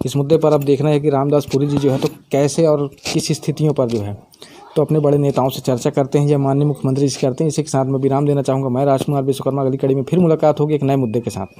इस मुद्दे पर अब देखना है कि रामदास पुरी जी जो है तो कैसे और किस स्थितियों पर जो है तो अपने बड़े नेताओं से चर्चा करते हैं या माननीय मुख्यमंत्री से करते हैं। इसी के साथ मैं विराम देना चाहूँगा। मैं राजकुमार विश्वकर्मा, अगली कड़ी में फिर मुलाकात होगी एक नए मुद्दे के साथ।